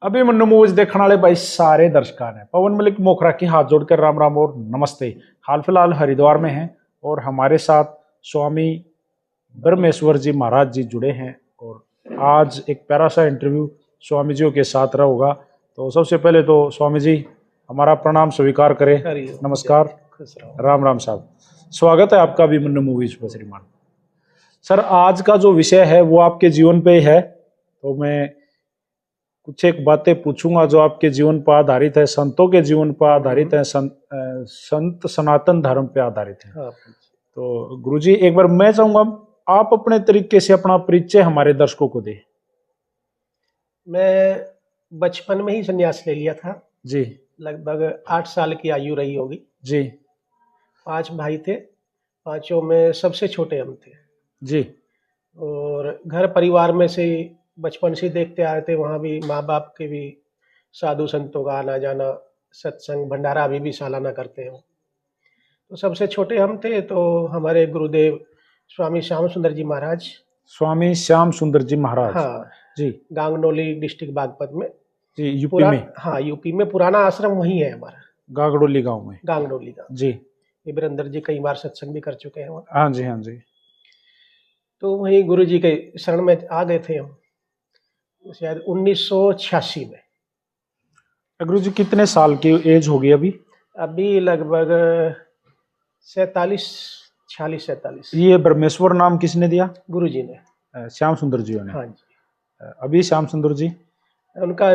अभी मन्नू मूवीज देखने वाले भाई सारे दर्शकों ने पवन मलिक मोखरा के हाथ जोड़कर राम राम और नमस्ते। हाल फिलहाल हरिद्वार में हैं और हमारे साथ स्वामी ब्रह्मेश्वर जी महाराज जी जुड़े हैं और आज एक प्यारा सा इंटरव्यू स्वामी जी के साथ रहा होगा। तो सबसे पहले तो स्वामी जी हमारा प्रणाम स्वीकार करें। नमस्कार, राम राम साहब, स्वागत है आपका भी मन्नू मूवीज पर। श्रीमान सर, आज का जो विषय है वो आपके जीवन पे ही है, तो मैं कुछ एक बातें पूछूंगा जो आपके जीवन पर आधारित है, संतों के जीवन पर आधारित है, संत सनातन धर्म पे आधारित है। तो गुरुजी एक बार मैं चाहूंगा आप अपने तरीके से अपना परिचय हमारे दर्शकों को दें। मैं बचपन में ही संन्यास ले लिया था जी। लगभग 8 साल की आयु रही होगी जी। 5 भाई थे, पांचों में सबसे छोटे हम थे जी। और घर परिवार में से बचपन से देखते आ रहे थे। वहाँ भी माँ बाप के भी साधु संतों का आना जाना, सत्संग भंडारा अभी भी सालाना करते हैं। तो सबसे छोटे हम थे, तो हमारे गुरुदेव स्वामी श्याम सुंदर जी महाराज। स्वामी श्याम सुंदर जी महाराज, हाँ जी। गांगडोली डिस्ट्रिक्ट बागपत में, जी, यूपी में। हाँ यूपी में पुराना आश्रम वही है हमारा, गागडोली गांव में। गांगडोली गांव जी। वीरेंद्र जी कई बार सत्संग भी कर चुके हैं वहाँ। हाँ जी, हाँ जी। तो वहीं गुरु जी के शरण में आ गए थे हम शायद 1986 में। गुरु जी कितने साल की एज होगी अभी? अभी लगभग 46 ये ब्रह्मेश्वर नाम किसने दिया? गुरु जी ने। श्याम सुंदर जी ने। हाँ जी। अभी श्याम सुंदर जी उनका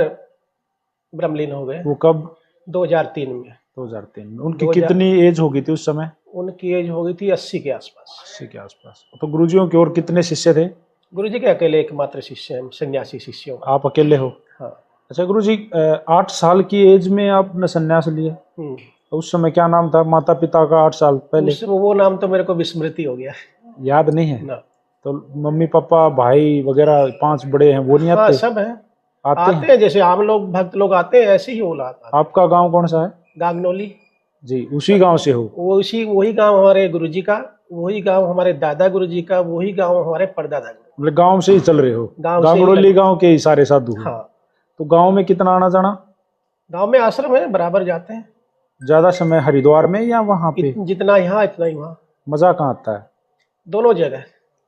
ब्रह्मलीन हो गए। वो कब? 2003 में। 2003 में। उनकी कितनी एज हो गई थी उस समय? उनकी एज हो गई थी 80 के आसपास। 80 के आसपास। तो गुरुजियों के और कितने शिष्य थे? गुरु जी के अकेले एकमात्र शिष्य हैं, सन्यासी शिष्यों। आप अकेले हो? हाँ। अच्छा गुरु जी, 8 साल की एज में आपने संन्यास लिया, तो उस समय क्या नाम था माता पिता का 8 साल पहले? वो नाम तो मेरे को विस्मृति हो गया, याद नहीं है ना। तो मम्मी पापा भाई वगैरह 5 बड़े हैं वो नहीं आते? हाँ, सब हैं, आते हैं जैसे आम लोग भक्त लोग आते हैं ऐसे ही वो आता है। आपका गांव कौन सा है? गांगनौली जी। उसी गांव से हो? वही गांव हमारे गुरु जी का, वही गांव हमारे दादा गुरु जी का, वही गांव हमारे परदादा। मतलब गांव से ही चल रहे हो? गागडोली गांव के ही सारे साधु? हाँ। तो गांव में कितना आना जाना? गांव में आश्रम है, बराबर जाते हैं। ज्यादा समय हरिद्वार में या वहां पे? जितना यहाँ इतना ही वहाँ। मजा कहाँ आता है? दोनों जगह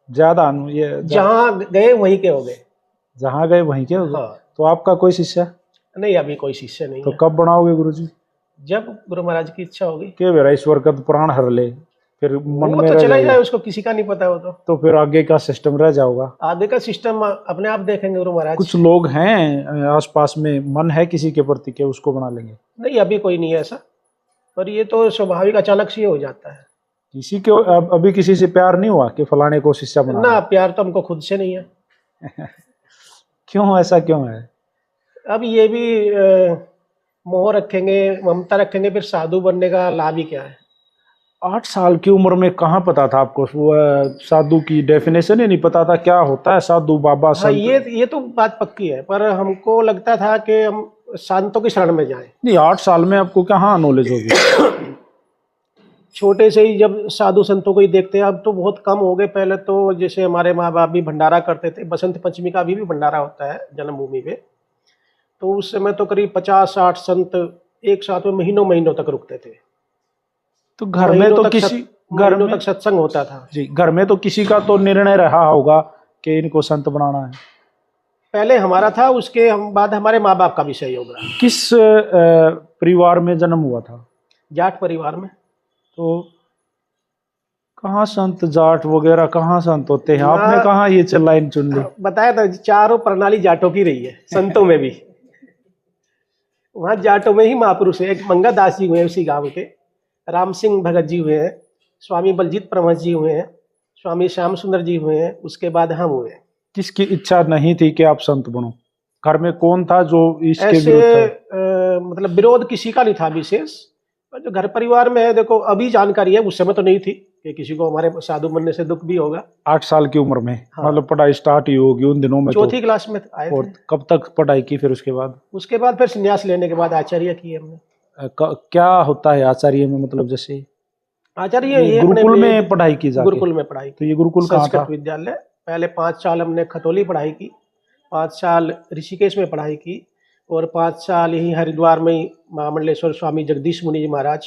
ज्यादा ये जहाँ गए वहीं के हो गए। जहाँ गए वहीं के हो गए। हाँ। तो आपका कोई शिष्य नहीं? अभी कोई शिष्य नहीं तो है। कब बनाओगे गुरुजी? जब गुरु महाराज की इच्छा होगी। के बेरा ईश्वर का तो प्राण हर ले, फिर मन वो में तो चला जाए, जाए, उसको किसी का नहीं पता। वो तो फिर आगे का सिस्टम रह जाओगा। आगे का सिस्टम अपने आप देखेंगे गुरु महाराज। कुछ लोग हैं आसपास में, मन है किसी के प्रति के उसको बना लेंगे? नहीं, अभी कोई नहीं है ऐसा, पर ये तो स्वाभाविक अचानक से हो जाता है। किसी के अभी किसी से प्यार नहीं हुआ कि फलाने को शिष्य बना? ना, प्यार तो हमको खुद से नहीं है। क्यों, ऐसा क्यों है? अब ये भी मोह रखेंगे, ममता रखेंगे, फिर साधु बनने का लाभ ही क्या है? 8 साल की उम्र में कहाँ पता था आपको वो साधु की डेफिनेशन ही नहीं पता था क्या होता है साधु बाबा संत? हाँ, ये तो बात पक्की है, पर हमको लगता था कि हम संतों की शरण में जाएं। नहीं, 8 साल में आपको कहाँ नॉलेज होगी? छोटे से ही जब साधु संतों को ही देखते हैं, अब तो बहुत कम हो गए। पहले तो जैसे हमारे माँ बाप भी भंडारा करते थे, बसंत पंचमी का अभी भी भंडारा होता है जन्मभूमि पे, तो उस समय तो करीब 50-60 संत एक साथ में महीनों तक रुकते थे। तो घर में तो किसी घर में तक सत्संग होता था। जी। घर में तो किसी का तो निर्णय रहा होगा कि इनको संत बनाना है? पहले हमारा था, उसके बाद हमारे माँ बाप का भी सहयोग रहा। किस परिवार में जन्म हुआ था? जाट परिवार में। तो कहाँ संत जाट वगैरह कहाँ संत होते हैं? आपने कहाँ ये लाइन चुन ली? बताया था, चारों प्रणाली जाटों की रही है, संतों में भी। वहाँ जाटों में ही महापुरुष है। एक मंगा दास जी हुए उसी गांव के, राम सिंह भगत जी हुए हैं, स्वामी बलजीत परमहंस जी हुए हैं, स्वामी श्याम सुंदर जी हुए हैं, उसके बाद हम हुए। किसकी इच्छा नहीं थी कि आप संत बनो? घर में कौन था जो इसके ऐसे विरुद्ध था? मतलब विरोध किसी का नहीं था विशेष। जो घर परिवार में है, देखो अभी जानकारी है, उस समय तो नहीं थी कि किसी को हमारे साधु बनने से दुख भी होगा। 8 साल की उम्र में? हाँ। मतलब पढ़ाई स्टार्ट ही होगी उन दिनों में? चौथी क्लास में आए थे। और कब तक पढ़ाई की फिर उसके बाद? उसके बाद फिर संन्यास लेने के बाद आचार्य की हमने। क्या होता है आचार्य में? मतलब जैसे आचार्य ये गुरुकुल में पढ़ाई की जाती? गुरुकुल में पढ़ाई। तो ये गुरुकुल कहाँ था? संस्कृत विद्यालय। पहले 5 साल हमने खतौली पढ़ाई की, 5 साल ऋषिकेश में पढ़ाई की, और 5 साल यही हरिद्वार में ही महामंडलेश्वर स्वामी जगदीश मुनि जी महाराज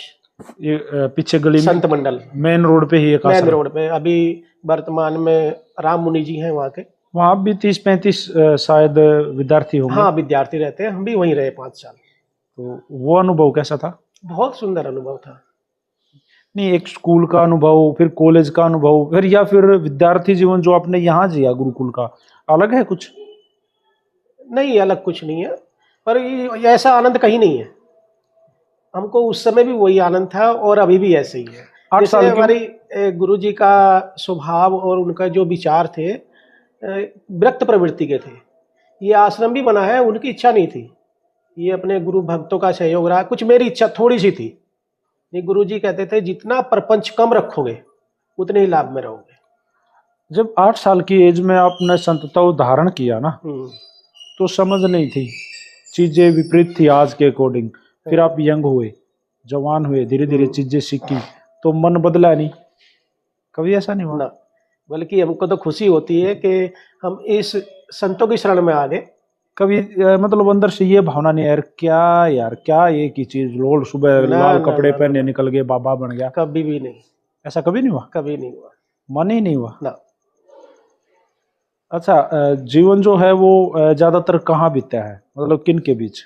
ये पीछे गली में संत मंडल मेन रोड पे ही एक मेन आश्रम। रोड पे। अभी वर्तमान में राम मुनि जी हैं वहाँ के। वहाँ भी 30-35 शायद विद्यार्थी होंगे। हाँ, विद्यार्थी रहते हैं, हम भी वहीं रहे 5 साल। तो वो अनुभव कैसा था? बहुत सुंदर अनुभव था। नहीं, एक स्कूल का अनुभव, फिर कॉलेज का अनुभव, फिर या फिर विद्यार्थी जीवन जो आपने यहाँ जिया गुरुकुल का, अलग है कुछ? नहीं, अलग कुछ नहीं है, पर ये ऐसा आनंद कहीं नहीं है। हमको उस समय भी वही आनंद था और अभी भी ऐसे ही है। 8 जैसे साल की हमारी गुरु जी का स्वभाव और उनका जो विचार थे विरक्त प्रवृत्ति के थे। ये आश्रम भी बना है, उनकी इच्छा नहीं थी, ये अपने गुरु भक्तों का सहयोग रहा। कुछ मेरी इच्छा थोड़ी सी थी। ये गुरु जी कहते थे जितना प्रपंच कम रखोगे उतने ही लाभ में रहोगे। जब 8 साल की एज में आपने संतता धारण किया ना, तो समझ नहीं थी, चीजें विपरीत थी आज के अकॉर्डिंग। फिर आप यंग हुए, जवान हुए, धीरे धीरे चीजें सीखी, तो मन बदला नहीं? कभी ऐसा नहीं हुआ? ना, बल्कि हमको तो खुशी होती है कि हम इस संतों की शरण में आ गए। कभी मतलब अंदर से ये भावना नहीं, यार क्या ये की चीज, लोग सुबह ना, लाल ना, कपड़े ना, पहने ना, निकल गए, बाबा बन गया? कभी भी नहीं। ऐसा कभी नहीं हुआ? कभी नहीं हुआ। मन ही नहीं हुआ ना। अच्छा, जीवन जो है वो ज्यादातर कहाँ बीता है, मतलब किन के बीच?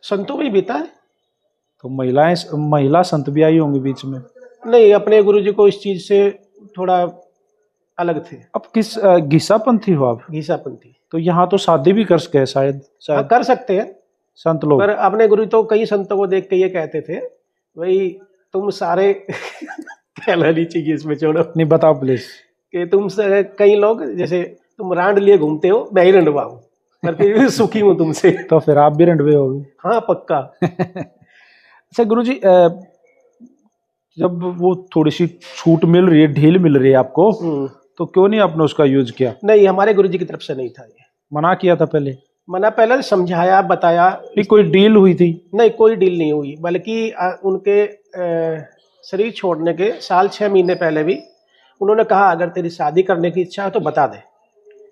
संतों में ही बीता है। तो महिला संत भी आई होंगी बीच में? नहीं, अपने गुरु जी को इस चीज से थोड़ा अलग थे। अब किस घिसापंथी हो आप? घिसापंथी। तो यहाँ तो शादी भी कर सके शायद हाँ, शायद कर सकते हैं, संत लोग। पर अपने गुरु तो कई संतों को देख के ये कहते थे, भाई तुम सारे कहना नहीं चाहिए इसमें, छोड़ो। नहीं, बताओ प्लीज। कि कई लोग जैसे तुम रांड लिए घूमते हो, मैं ही रंडवा हूँ, पर फिर भी सुखी हूँ तुमसे। तो फिर आप भी रंडवे होगी। हाँ, पक्का। अच्छा गुरुजी, जब वो थोड़ी सी छूट मिल रही है, ढील मिल रही है आपको, तो क्यों नहीं आपने उसका यूज किया? नहीं, हमारे गुरु जी की तरफ से नहीं था ये। मना किया था पहले? मना पहले समझाया, बताया। नहीं, कोई डील हुई थी? नहीं, कोई डील नहीं हुई, बल्कि उनके शरीर छोड़ने के 6 महीने पहले भी उन्होंने कहा अगर तेरी शादी करने की इच्छा है तो बता दे।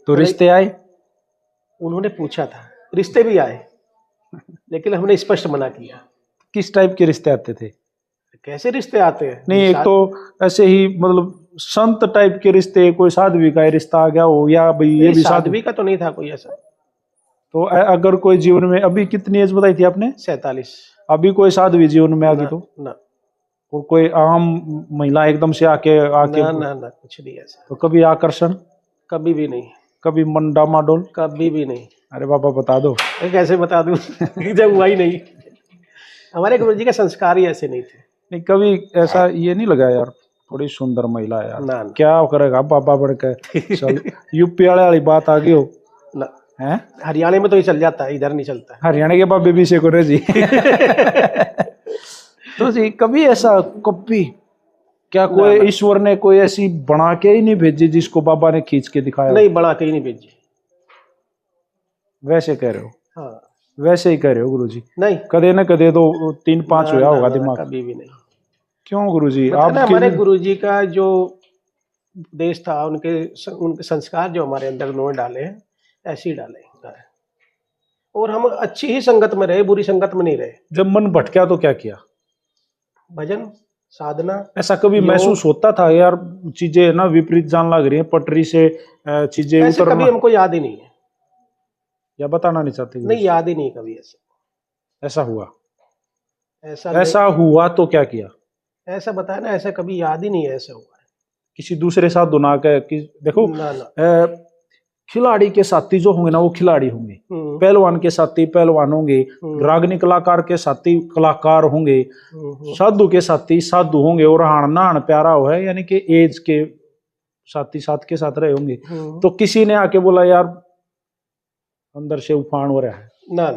तो रिश्ते आए? उन्होंने पूछा था, रिश्ते भी आए, लेकिन हमने स्पष्ट मना किया। किस टाइप के रिश्ते आते थे? कैसे रिश्ते आते हैं? नहीं, एक तो ऐसे ही मतलब संत टाइप के रिश्ते, कोई साध्वी का रिश्ता आ गया हो, या भाई ये भी साध्वी का तो नहीं था कोई ऐसा। तो अगर कोई जीवन में, अभी कितनी एज बताई थी आपने? 47। अभी कोई साध्वी जीवन में आ गई तो? ना। और कोई आम महिला एकदम से आके ना, ना, ना, कुछ नहीं ऐसा। तो कभी आकर्षण? कभी भी नहीं। कभी मन डामाडोल? कभी भी नहीं। अरे बाबा बता दो। कैसे बता दूं जब हुआ ही नहीं। हमारे गुरु जी के संस्कार ही ऐसे नहीं थे। नहीं, कभी ऐसा ये नहीं लगा यार, थोड़ी सुंदर महिला यार, ना, क्या करेगा बाबा बढ़कर? चल यूपी वाली बात आ गई हो ना। हैं? हरियाणा में तो ये चल जाता है, इधर नहीं चलता है। हरियाणा के बाबे भी से करे जी। तो जी कभी ऐसा कभी क्या कोई ईश्वर ने कोई ऐसी बना के ही नहीं भेजी जिसको बाबा ने खींच के दिखाया? नहीं, बना के ही नहीं भेजी। वैसे कह रहे हो? हाँ, वैसे ही कह रहे हो गुरुजी? नहीं, कदे न कदे तो 3-5 हुआ होगा दिमाग। कभी भी नहीं। क्यों गुरुजी? आप हमारे गुरुजी का जो उपदेश था, उनके संस्कार जो हमारे अंदर उन्होंने डाले हैं, ऐसे ही डाले। और हम अच्छी ही संगत में रहे, बुरी संगत में नहीं रहे। जब मन भटका तो क्या किया? भजन, साधना। ऐसा कभी महसूस होता था यार चीजें ना विपरीत जान लग रही है, पटरी से चीजें ऐसे उतरना? कभी हमको याद ही नहीं है। या बताना नहीं चाहते? नहीं, याद ही नहीं कभी ऐसा हुआ। ऐसा हुआ तो क्या किया? ऐसा बताया ना, ऐसा कभी याद ही नहीं है ऐसा हुआ है। किसी दूसरे साथ दुना के देखो ना। खिलाड़ी के साथी जो होंगे ना वो खिलाड़ी होंगे, पहलवान के साथी पहलवान होंगे, रागनी कलाकार के साथी कलाकार होंगे, साधु के साथी साधु होंगे, और हाण नाण प्यारा हो है, यानी कि एज के साथी साथ के साथ रहे होंगे। तो किसी ने आके बोला यार अंदर से उफान हो रहा है? ना,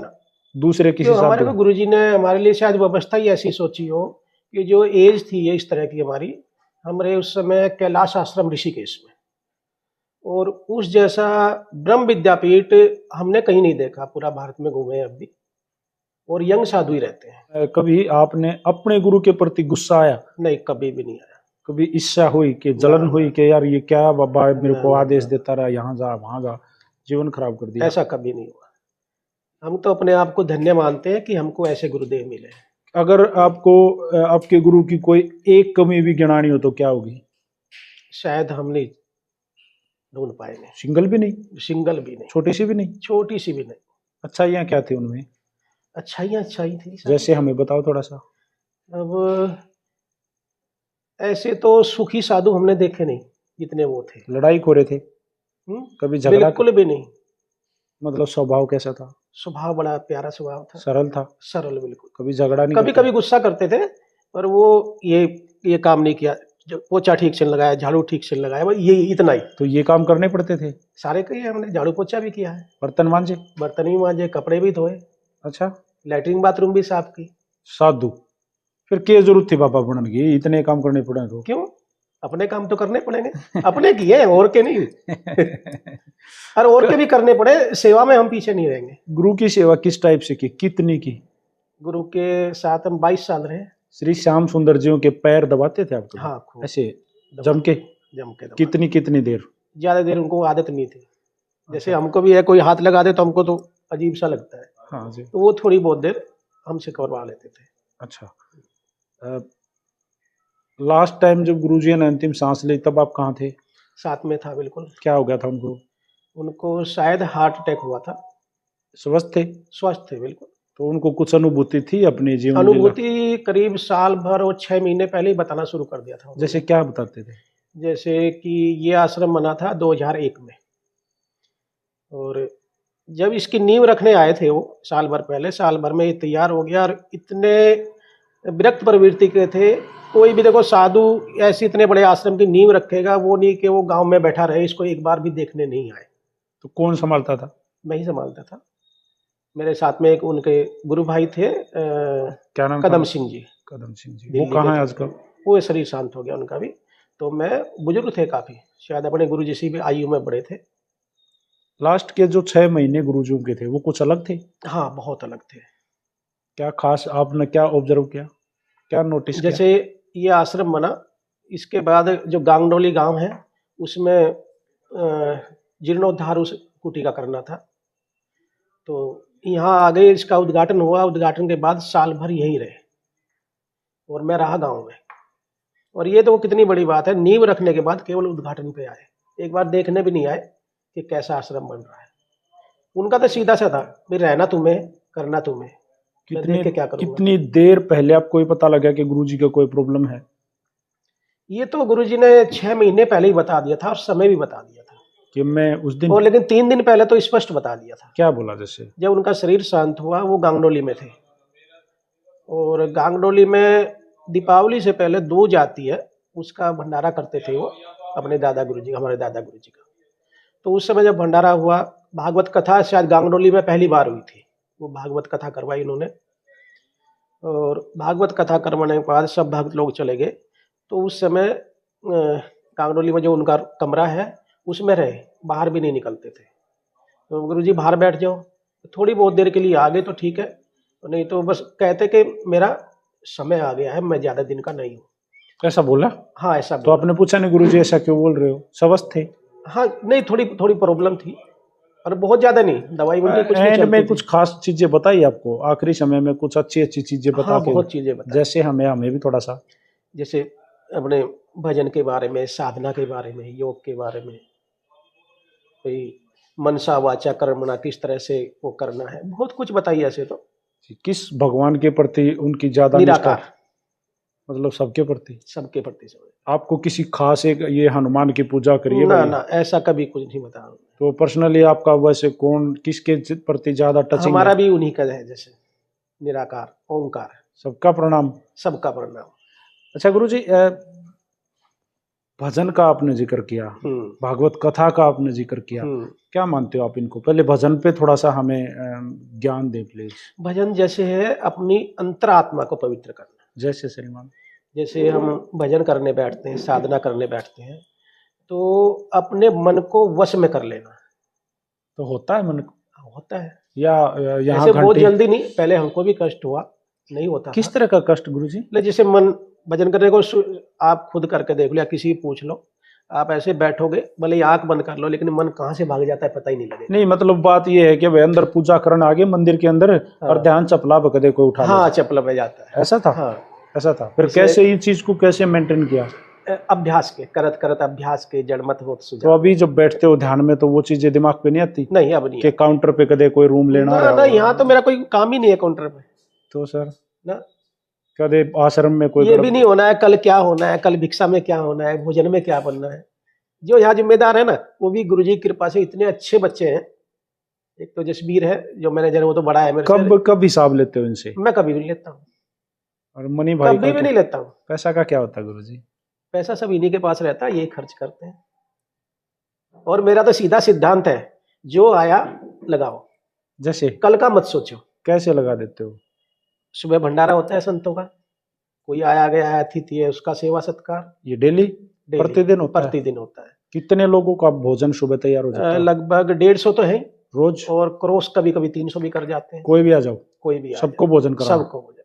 दूसरे किसी साथ। हमारे गुरुजी ने हमारे लिए शायद व्यवस्था ही ऐसी सोची हो कि जो एज थी ये इस तरह की हमारी, हम रहे उस समय कैलाश आश्रम ऋषिकेश में, और उस जैसा ब्रह्म विद्यापीठ हमने कहीं नहीं देखा, पूरा भारत में घूमे अब भी, और यंग साधु ही रहते हैं। कभी आपने अपने गुरु के प्रति गुस्सा आया? नहीं, कभी भी नहीं आया। कभी ईर्ष्या हुई कि जलन हुई कि यार ये क्या बाबा मेरे को आदेश देता रहा, यहाँ जा वहां जा, जीवन खराब कर दिया? ऐसा कभी नहीं हुआ। हम तो अपने आप को धन्य मानते हैं कि हमको ऐसे गुरुदेव मिले। अगर आपको आपके गुरु की कोई एक कमी भी गिनानी हो तो क्या होगी? शायद हम नहीं ढूंढ पाएंगे, सिंगल भी नहीं? सिंगल भी नहीं, छोटी सी भी नहीं? छोटी सी भी नहीं। अच्छाइयाँ क्या थी उनमें? अच्छाइयाँ अच्छाई थी सारी। जैसे हमें बताओ थोड़ा सा। अब ऐसे तो सुखी साधु हमने देखे नहीं जितने वो थे। लड़ाई खोरे थे? कभी झगड़ा? बिल्कुल भी नहीं। मतलब स्वभाव कैसा था? स्वभाव बड़ा प्यारा स्वभाव था, सरल था? सरल बिल्कुल। कभी झगड़ा नहीं कभी करते? कभी गुस्सा करते थे, पर वो ये काम नहीं किया, जो पोछा ठीक से नहीं लगाया, झाड़ू ठीक से नहीं लगाया, बस ये इतना ही। तो ये काम करने पड़ते थे? सारे किए हमने, झाड़ू पोछा भी किया है, बर्तन मांजे? बर्तन भी मांजे, कपड़े भी धोए, अच्छा। लैट्रिन बाथरूम भी साफ की। साधु। फिर क्या जरूरत थी बाबा बनने की, इतने काम करने पड़े तो? क्यों, अपने काम तो करने पड़ेंगे, अपने किए और के नहीं। और के भी करने पड़े, सेवा में हम पीछे नहीं रहेंगे। गुरु की सेवा किस टाइप से की, कितनी की? गुरु के साथ हम 22 साल रहे। श्री श्याम सुंदर जियों के पैर दबाते थे आपको? हाँ, खूब ऐसे दबा- जम के? जम के दबा। कितनी कितनी देर? ज्यादा देर उनको आदत नहीं थी। जैसे हमको भी है, कोई हाथ लगा दे तो हमको तो अजीब सा लगता है, हाँ जी। तो वो थोड़ी बहुत देर हमसे करवा लेते थे। अच्छा। लास्ट टाइम जब गुरुजी ने अंतिम सांस ली तब आप कहाँ थे? साथ में था बिल्कुल। क्या हो गया था उनको? उनको शायद हार्ट अटैक हुआ था। स्वस्थ थे? स्वस्थ थे बिल्कुल। तो उनको कुछ अनुभूति थी अपने जीवन लीला? अनुभूति करीब साल भर और 6 महीने पहले ही बताना शुरू कर दिया था उन्होंने। जैसे क्या बताते थे? जैसे कि ये आश्रम बना था 2001 में, और जब इसकी नींव रखने आए थे वो साल भर पहले, साल भर में ये तैयार हो गया, और इतने विरक्त प्रवृत्ति के थे। कोई भी देखो साधु ऐसे इतने बड़े आश्रम की नींव रखेगा, वो नहीं कि वो गांव में बैठा रहे, इसको एक बार भी देखने नहीं आए। तो कौन संभालता था? मैं ही संभालता था। मेरे साथ में एक उनके गुरु भाई थे, क्या नाम था? कदम सिंह जी। कदम सिंह जी। वो दिल्ली कहाँ के है थे। आजकल? वो शरीर शांत हो गया उनका भी। तो मैं, बुजुर्ग थे काफी, शायद अपने गुरु जी से भी आयु में बड़े थे। लास्ट के जो 6 महीने गुरुजियों के थे वो कुछ अलग थे? हाँ, बहुत अलग थे। क्या खास आपने क्या ऑब्जर्व किया, क्या नोटिस किया? जैसे ये आश्रम बना, इसके बाद जो गांगडोली गांव है उसमें जीर्णोद्धार उस कुटी का करना था। तो यहाँ आगे इसका उद्घाटन हुआ, उद्घाटन के बाद साल भर यहीं रहे, और मैं रहा गांव में। और ये तो कितनी बड़ी बात है, नींव रखने के बाद केवल उद्घाटन पे आए, एक बार देखने भी नहीं आए कि कैसा आश्रम बन रहा है। उनका तो सीधा सा था, भाई रहना तुम्हें, करना तुम्हें, मैं देख के क्या करूंगा। कितनी देर पहले आपको ये पता लगा कि गुरुजी का कोई प्रॉब्लम है? ये तो गुरुजी ने 6 महीने पहले ही बता दिया था, और समय भी बता दिया था कि मैं उस दिन? और लेकिन 3 दिन पहले तो स्पष्ट बता दिया था। क्या बोला? जैसे जब उनका शरीर शांत हुआ, वो गांगडोली में थे, और गांगडोली में दीपावली से पहले दूज आती है, उसका भंडारा करते थे वो अपने दादा गुरुजी, हमारे दादा गुरुजी का। तो उस समय जब भंडारा हुआ, भागवत कथा शायद गांगडोली में पहली बार हुई थी, वो भागवत कथा करवाई इन्होंने। और भागवत कथा करवाने के बाद सब भक्त लोग चले गए। तो उस समय गांगडोली में जो उनका कमरा है उसमें रहे, बाहर भी नहीं निकलते थे। तो गुरुजी बाहर बैठ जाओ, थोड़ी बहुत देर के लिए आ गए तो ठीक है, नहीं तो बस कहते कि मेरा समय आ गया है, मैं ज्यादा दिन का नहीं हूँ। ऐसा बोला? हाँ, ऐसा तो आपने पूछा नहीं गुरुजी ऐसा क्यों बोल रहे हो? स्वस्थ थे? हाँ, नहीं, थोड़ी थोड़ी प्रॉब्लम थी, और बहुत ज्यादा नहीं, दवाई उनकी कुछ नहीं एंड चलती में थी। कुछ खास चीजें बताई आपको आखिरी समय में, कुछ अच्छी अच्छी चीजें बता हाँ, के? बहुत चीजें बताई। जैसे हमें भी थोड़ा सा। जैसे अपने भजन के बारे में, साधना के बारे में, योग के बारे में, भाई मनसा वाचा कर्मणा किस तरह से वो करना है, बहुत कुछ बताइए। ऐसे तो किस भगवान के प्रति उनकी ज्यादा निष्ठा? निराकार, मतलब सबके प्रति? सबके प्रति समझ। आपको किसी खास एक ये हनुमान की पूजा करिए ना भाई, ना, ऐसा कभी कुछ नहीं बता। तो पर्सनली आपका वैसे कौन किसके प्रति ज्यादा टचिंग हमारा है? भी उन्हीं का है, जैसे निराकार ओंकार, सबका प्रणाम। सबका प्रणाम। अच्छा गुरुजी, भजन का आपने जिक्र किया, भागवत कथा का आपने जिक्र किया, क्या मानते हो आप इनको? पहले भजन पे थोड़ा सा हमें ज्ञान दे प्लीज। भजन जैसे है अपनी अंतरात्मा को पवित्र करना। जैसे श्रीमान? जैसे हम भजन करने बैठते हैं, साधना करने बैठते हैं, तो अपने मन को वश में कर लेना। तो होता है मन को? होता है, या यहाँ ऐसे बहुत घंटे? जल्दी नहीं, पहले हमको भी कष्ट हुआ, नहीं होता किस था। तरह का कष्ट गुरुजी? जैसे मन भजन करने को आप खुद करके देख लो, या किसी पूछ लो, आप ऐसे बैठोगे, भले ही आंख बंद कर लो, लेकिन मन कहाँ से भाग जाता है पता ही नहीं लगेगा। नहीं मतलब बात ये है कि भाई अंदर पूजा करने आगे मंदिर के अंदर और हाँ ध्यान चपला बकदे कोई उठा हाँ, ले। चपला पे जाता है। ऐसा था। हाँ, ऐसा था। फिर इसे- कैसे ये चीज को कैसे मेंटेन किया? अभ्यास के करत करत अभ्यास के जड़मत होत तो सुझाव। अभी जब बैठते हो ध्यान में तो वो चीजें दिमाग पे नहीं आती नहीं, अब नहीं कि काउंटर पे कदे कोई रूम लेना ना रहा ना, होगा? यहाँ तो मेरा कोई काम ही नहीं है काउंटर पे तो सर ना। कदे आश्रम में कोई ये भी नहीं होना है कल क्या होना है, कल भिक्षा में क्या होना है, भोजन में क्या बनना है। जो यहाँ जिम्मेदार है ना, वो भी गुरु जी की कृपा से इतने अच्छे बच्चे हैं। एक तो जसबीर है जो मैनेजर है, वो तो बड़ा है मेरे से। कब हिसाब लेते हो इनसे? मैं कभी भी नहीं लेता हूँ, और मनी भाई कभी का भी क्या? नहीं लेता हूँ। पैसा का क्या होता है गुरु जी? पैसा सब इन्हीं के पास रहता है, यही खर्च करते हैं। और मेरा तो सीधा सिद्धांत है, जो आया लगाओ, जैसे कल का मत सोचो। कैसे लगा देते हो? सुबह भंडारा होता है संतों का, कोई आया गया अतिथि है, उसका सेवा सत्कार ये डेली डेली, प्रतिदिन होता है? प्रतिदिन होता है। कितने लोगों का भोजन सुबह तैयार हो जाता है लगभग 150 तो है, रोज? और क्रॉस कभी कभी 300 भी कर जाते हैं। कोई भी आ जाओ, कोई भी आ सबको जाए, भोजन करा? सबको हो जाए।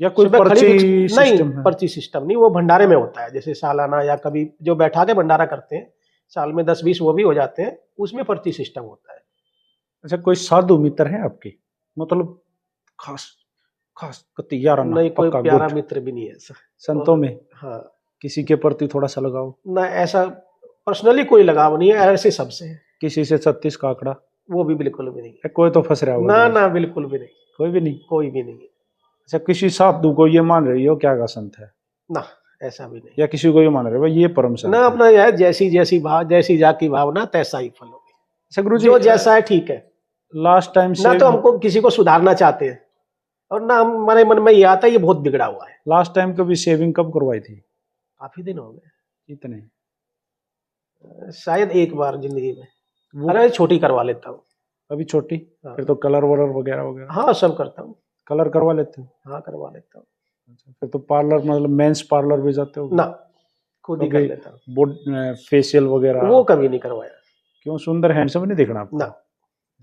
या कोई सुबह खड़ी पर्ची नहीं, सिस्टम है? पर्ची सिस्टम नहीं, वो भंडारे में होता है। जैसे सालाना या कभी जो बैठा के भंडारा करते हैं, साल में 10-20 वो भी हो जाते हैं, उसमें पर्ची सिस्टम होता है। अच्छा कोई साधु मित्र है आपके, मतलब खास खास कति यार नहीं, कोई पक्का प्यारा गुट मित्र भी नहीं है ऐसा। संतों में? हाँ, किसी के प्रति थोड़ा सा लगाओ? ना ऐसा पर्सनली कोई लगाव नहीं है, ऐसे सबसे है। किसी से 36 का आंकड़ा? वो भी बिल्कुल भी नहीं है। कोई तो फंस रहा होगा ना गुरु। ना, बिल्कुल भी नहीं, कोई भी नहीं? कोई भी नहीं है। अच्छा किसी साधु को ये मान रही हो क्या का संत है, ना, ऐसा भी नहीं। या किसी को ये मान रहे हो भाई ये परम संत ना, है? अपना यह है, जैसी जैसी भाव, जैसी जाकी भावना तैसा ही फल होगी। अच्छा गुरु जी जो जैसा है ठीक है। लास्ट टाइम ना से तो हमको किसी को सुधारना चाहते हैं, और ना हमारे मन में ये आता है ये बहुत बिगड़ा हुआ है। लास्ट टाइम कभी सेविंग कब करवाई थी? काफी दिन हो गए, कितने? शायद एक बार जिंदगी में। वो अरे छोटी करवा लेता हूँ। अभी छोटी? हाँ। फिर तो कलर वलर वगैरह वगैरह हाँ, सब करता हूँ। कलर करवा लेते हो? हाँ, करवा लेता हूँ। अच्छा, फिर तो पार्लर मतलब मेंस पार्लर भी जाते हो? ना, खुद ही कर कभी लेता हूँ। बोड फेशियल वगैरह? वो कभी नहीं करवाया। क्यों, सुंदर हैंडसम नहीं दिखना आपको? ना,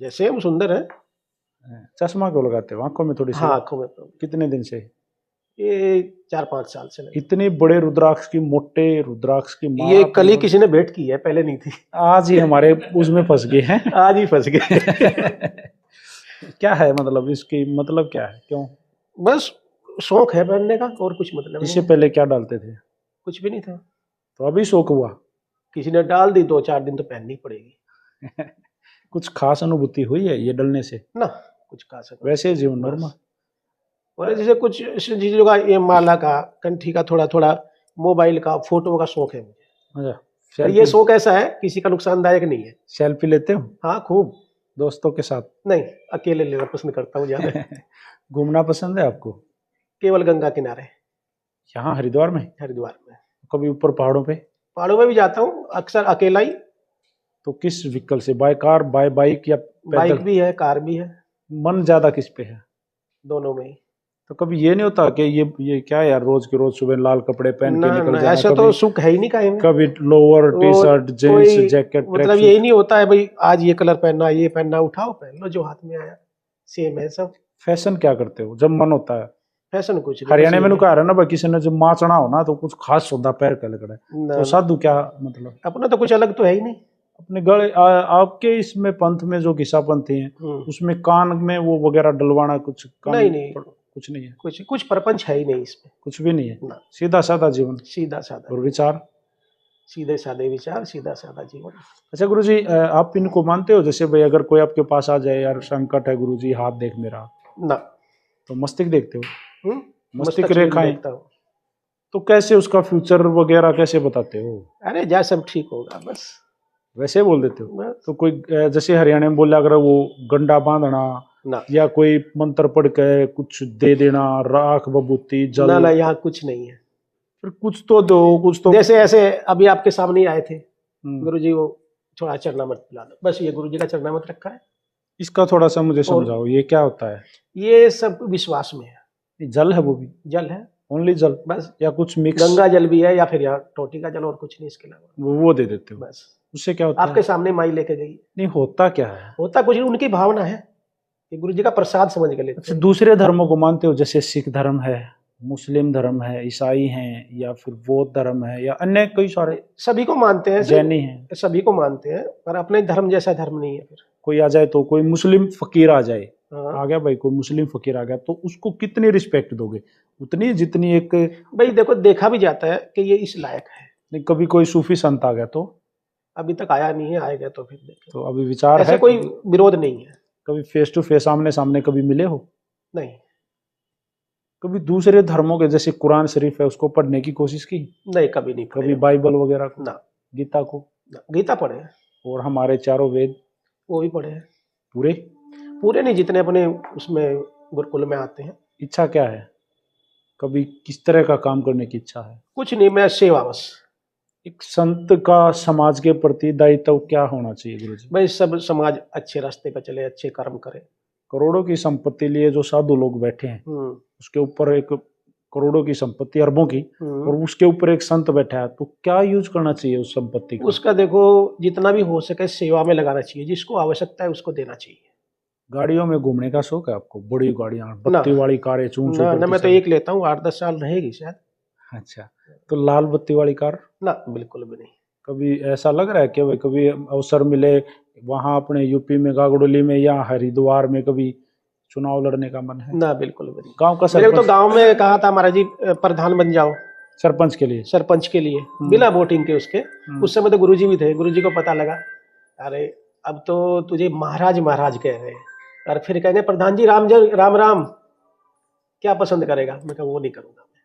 जैसे हम सुंदर है। चश्मा क्यों लगाते हो आंखों में थोड़ी सी? हाँ, आंखों में problem। कितने दिन से? ये 4-5 साल से लगे। इतने बड़े रुद्राक्ष की, मोटे रुद्राक्ष की माला ये कल ही पहनो। किसी ने भेंट की है, पहले नहीं थी। आज ही हमारे उसमें फंस गए हैं। आज ही फंस गए। क्या है मतलब इसकी, मतलब क्या है, क्यों? बस शौक है पहनने का, और कुछ मतलब इससे नहीं। पहले क्या डालते थे? कुछ भी नहीं था। तो अभी शौक हुआ? किसी ने डाल दी, 2-4 दिन तो पहननी पड़ेगी। कुछ खास अनुभूति हुई है ये डलने से? ना, कुछ खा सकते। वैसे जीवन नॉर्मल? और जैसे कुछ चीजों का, ये माला का, कंठी का, थोड़ा थोड़ा मोबाइल का, फोटो का शौक है मुझे। अच्छा और ये शौक ऐसा है, किसी का नुकसानदायक नहीं है। सेल्फी लेते हो? हाँ, खूब। दोस्तों के साथ? नहीं, अकेले लेना पसंद करता हूँ ज्यादा। घूमना पसंद है आपको? केवल गंगा किनारे, यहाँ हरिद्वार में? हरिद्वार में। कभी ऊपर पहाड़ों पे? पहाड़ों में भी जाता हूँ, अक्सर अकेला ही। तो किस व्हीकल से, बाय कार, बाय बाइक या बाइक पैदल? भी है, कार भी है, मन ज्यादा किस पे है? दोनों में ही। तो कभी ये नहीं होता कि ये क्या है यार, रोज के रोज सुबह लाल कपड़े पहन के ना निकल ना, जाना? ऐसा तो सुख है ही नहीं कहीं में। कभी लोअर टी शर्ट जींस कोई जैकेट मतलब यही नहीं होता है भाई आज ये कलर पहनना, ये पहनना, उठाओ पहन लो जो हाथ में आया, सेम है सब। फैशन क्या करते हो जब मन होता है? फैशन कुछ नहीं, हरियाणा बस में ये कहा रहा ना भाई, किसी ने जब माचना हो ना तो कुछ खास सौदा पैर कर लगड़ा है। ना, तो साधु क्या मतलब? अपना तो कुछ अलग तो है ही नहीं। अपने गले आपके इसमें पंथ में जो घिसापंथी हैं उसमें कान में वो वगैरह डलवाना कुछ कान नहीं, कुछ नहीं है? कुछ परपंच है ही नहीं इसमें। कुछ भी नहीं है? ना, सीधा साधा जीवन, सीधा साधा और विचार सीधे साधे विचार, सीधा साधा जीवन। अच्छा गुरुजी, आप इनको मानते हो? जैसे भाई अगर कोई आपके पास आ जाए, यार संकट है गुरुजी, हाथ देख मेरा, ना, तो मस्तिष्क देखते हो? मस्तिष्क मस्तक भी रेखाएं? देखता हूँ। तो कैसे उसका फ्यूचर वगैरह कैसे बताते हो? अरे जा, सब ठीक होगा बस। वैसे बोल देते हो? बस। तो कोई जैसे हरियाणा में बोला अगर वो गंडा बांधना ना या कोई मंत्र पढ़ के कुछ दे देना, राख बबूती जल, ना, यहाँ कुछ नहीं है। फिर कुछ तो दो, कुछ तो। जैसे ऐसे अभी आपके सामने ही आए थे हम्म। गुरुजी, वो थोड़ा चरणामृत पिला दो, बस ये गुरुजी का चरणामृत रखा है। इसका थोड़ा सा मुझे समझाओ, ये क्या होता है? ये सब विश्वास में है। ये जल है? वो भी जल है, ओनली जल बस। या कुछ मिक्स? गंगा जल भी है, या फिर यहाँ टोटी का जल, और कुछ नहीं इसके अलावा। वो दे देते हो? बस उससे क्या होता आपके है? सामने माई लेके गई। नहीं होता क्या है? होता कुछ नहीं, उनकी भावना है कि गुरु जी का प्रसाद समझ के लेते अच्छा, हैं। दूसरे धर्मों को मानते हो? जैसे सिख धर्म है, मुस्लिम धर्म है, ईसाई हैं, या फिर बौद्ध धर्म है, या अन्य कई सारे सभी को मानते हैं, जैनी हैं। सभी को मानते हैं, पर अपने धर्म जैसा धर्म नहीं है फिर। कोई आ जाए तो कोई मुस्लिम फकीर आ जाए, हाँ आ गया भाई, कोई मुस्लिम फकीर आ गया, तो उसको कितनी रिस्पेक्ट दोगे? उतनी जितनी एक, भाई देखो, देखा भी जाता है कि ये इस लायक है। नहीं, कभी कोई सूफी संत आ गया तो अभी तक आया नहीं है, आएगा तो फिर देखें। तो अभी विचार ऐसे है कोई विरोध नहीं है। कभी फेस टू फेस, आमने सामने कभी मिले हो? नहीं कभी दूसरे धर्मों के जैसे कुरान शरीफ है उसको पढ़ने की कोशिश की? नहीं, कभी नहीं कभी पढ़े। बाइबल वगैरह को, ना गीता को? ना, गीता पढ़े हैं, और हमारे चारों वेद वो भी पढ़े हैं। पूरे? पूरे नहीं, जितने अपने उसमें गुरुकुल में आते हैं। इच्छा क्या है? कभी किस तरह का काम करने की इच्छा है? कुछ नहीं, मैं सेवा बस। एक संत का समाज के प्रति दायित्व क्या होना चाहिए गुरुजी? भाई सब समाज अच्छे रास्ते पर चले, अच्छे कर्म करे। करोड़ों की संपत्ति लिए जो साधु लोग बैठे हैं, उसके ऊपर एक करोड़ों की संपत्ति, अरबों की, और उसके ऊपर एक संत बैठा है, तो क्या यूज करना चाहिए उस संपत्ति का? उसका देखो, जितना भी हो सके सेवा में लगाना चाहिए, जिसको आवश्यकता है उसको देना चाहिए। गाड़ियों में घूमने का शौक है आपको? बड़ी गाड़ियां, बत्ती वाली कारें, चूं चूं ना, करती मैं तो सारी? एक लेता हूँ, 8-10 साल रहेगी शायद। अच्छा, तो लाल बत्ती वाली कार? ना, बिल्कुल भी नहीं। कभी ऐसा लग रहा है कि भाई कभी अवसर मिले वहां अपने यूपी में गागडोली में या हरिद्वार में कभी चुनाव लड़ने का मन है? ना, बिल्कुल भी नहीं। गांव का मेरे को तो सरपंच, गांव में कहा था महाराज जी, प्रधान बन जाओ सरपंच के लिए, सरपंच के लिए, बिना वोटिंग के उसके। उस समय तो गुरुजी भी थे, गुरुजी को पता लगा, अरे अब तो तुझे महाराज महाराज कह रहे हैं, और फिर कहेंगे प्रधान जी राम राम राम, क्या पसंद करेगा? मैं कहा वो नहीं करूंगा मैं।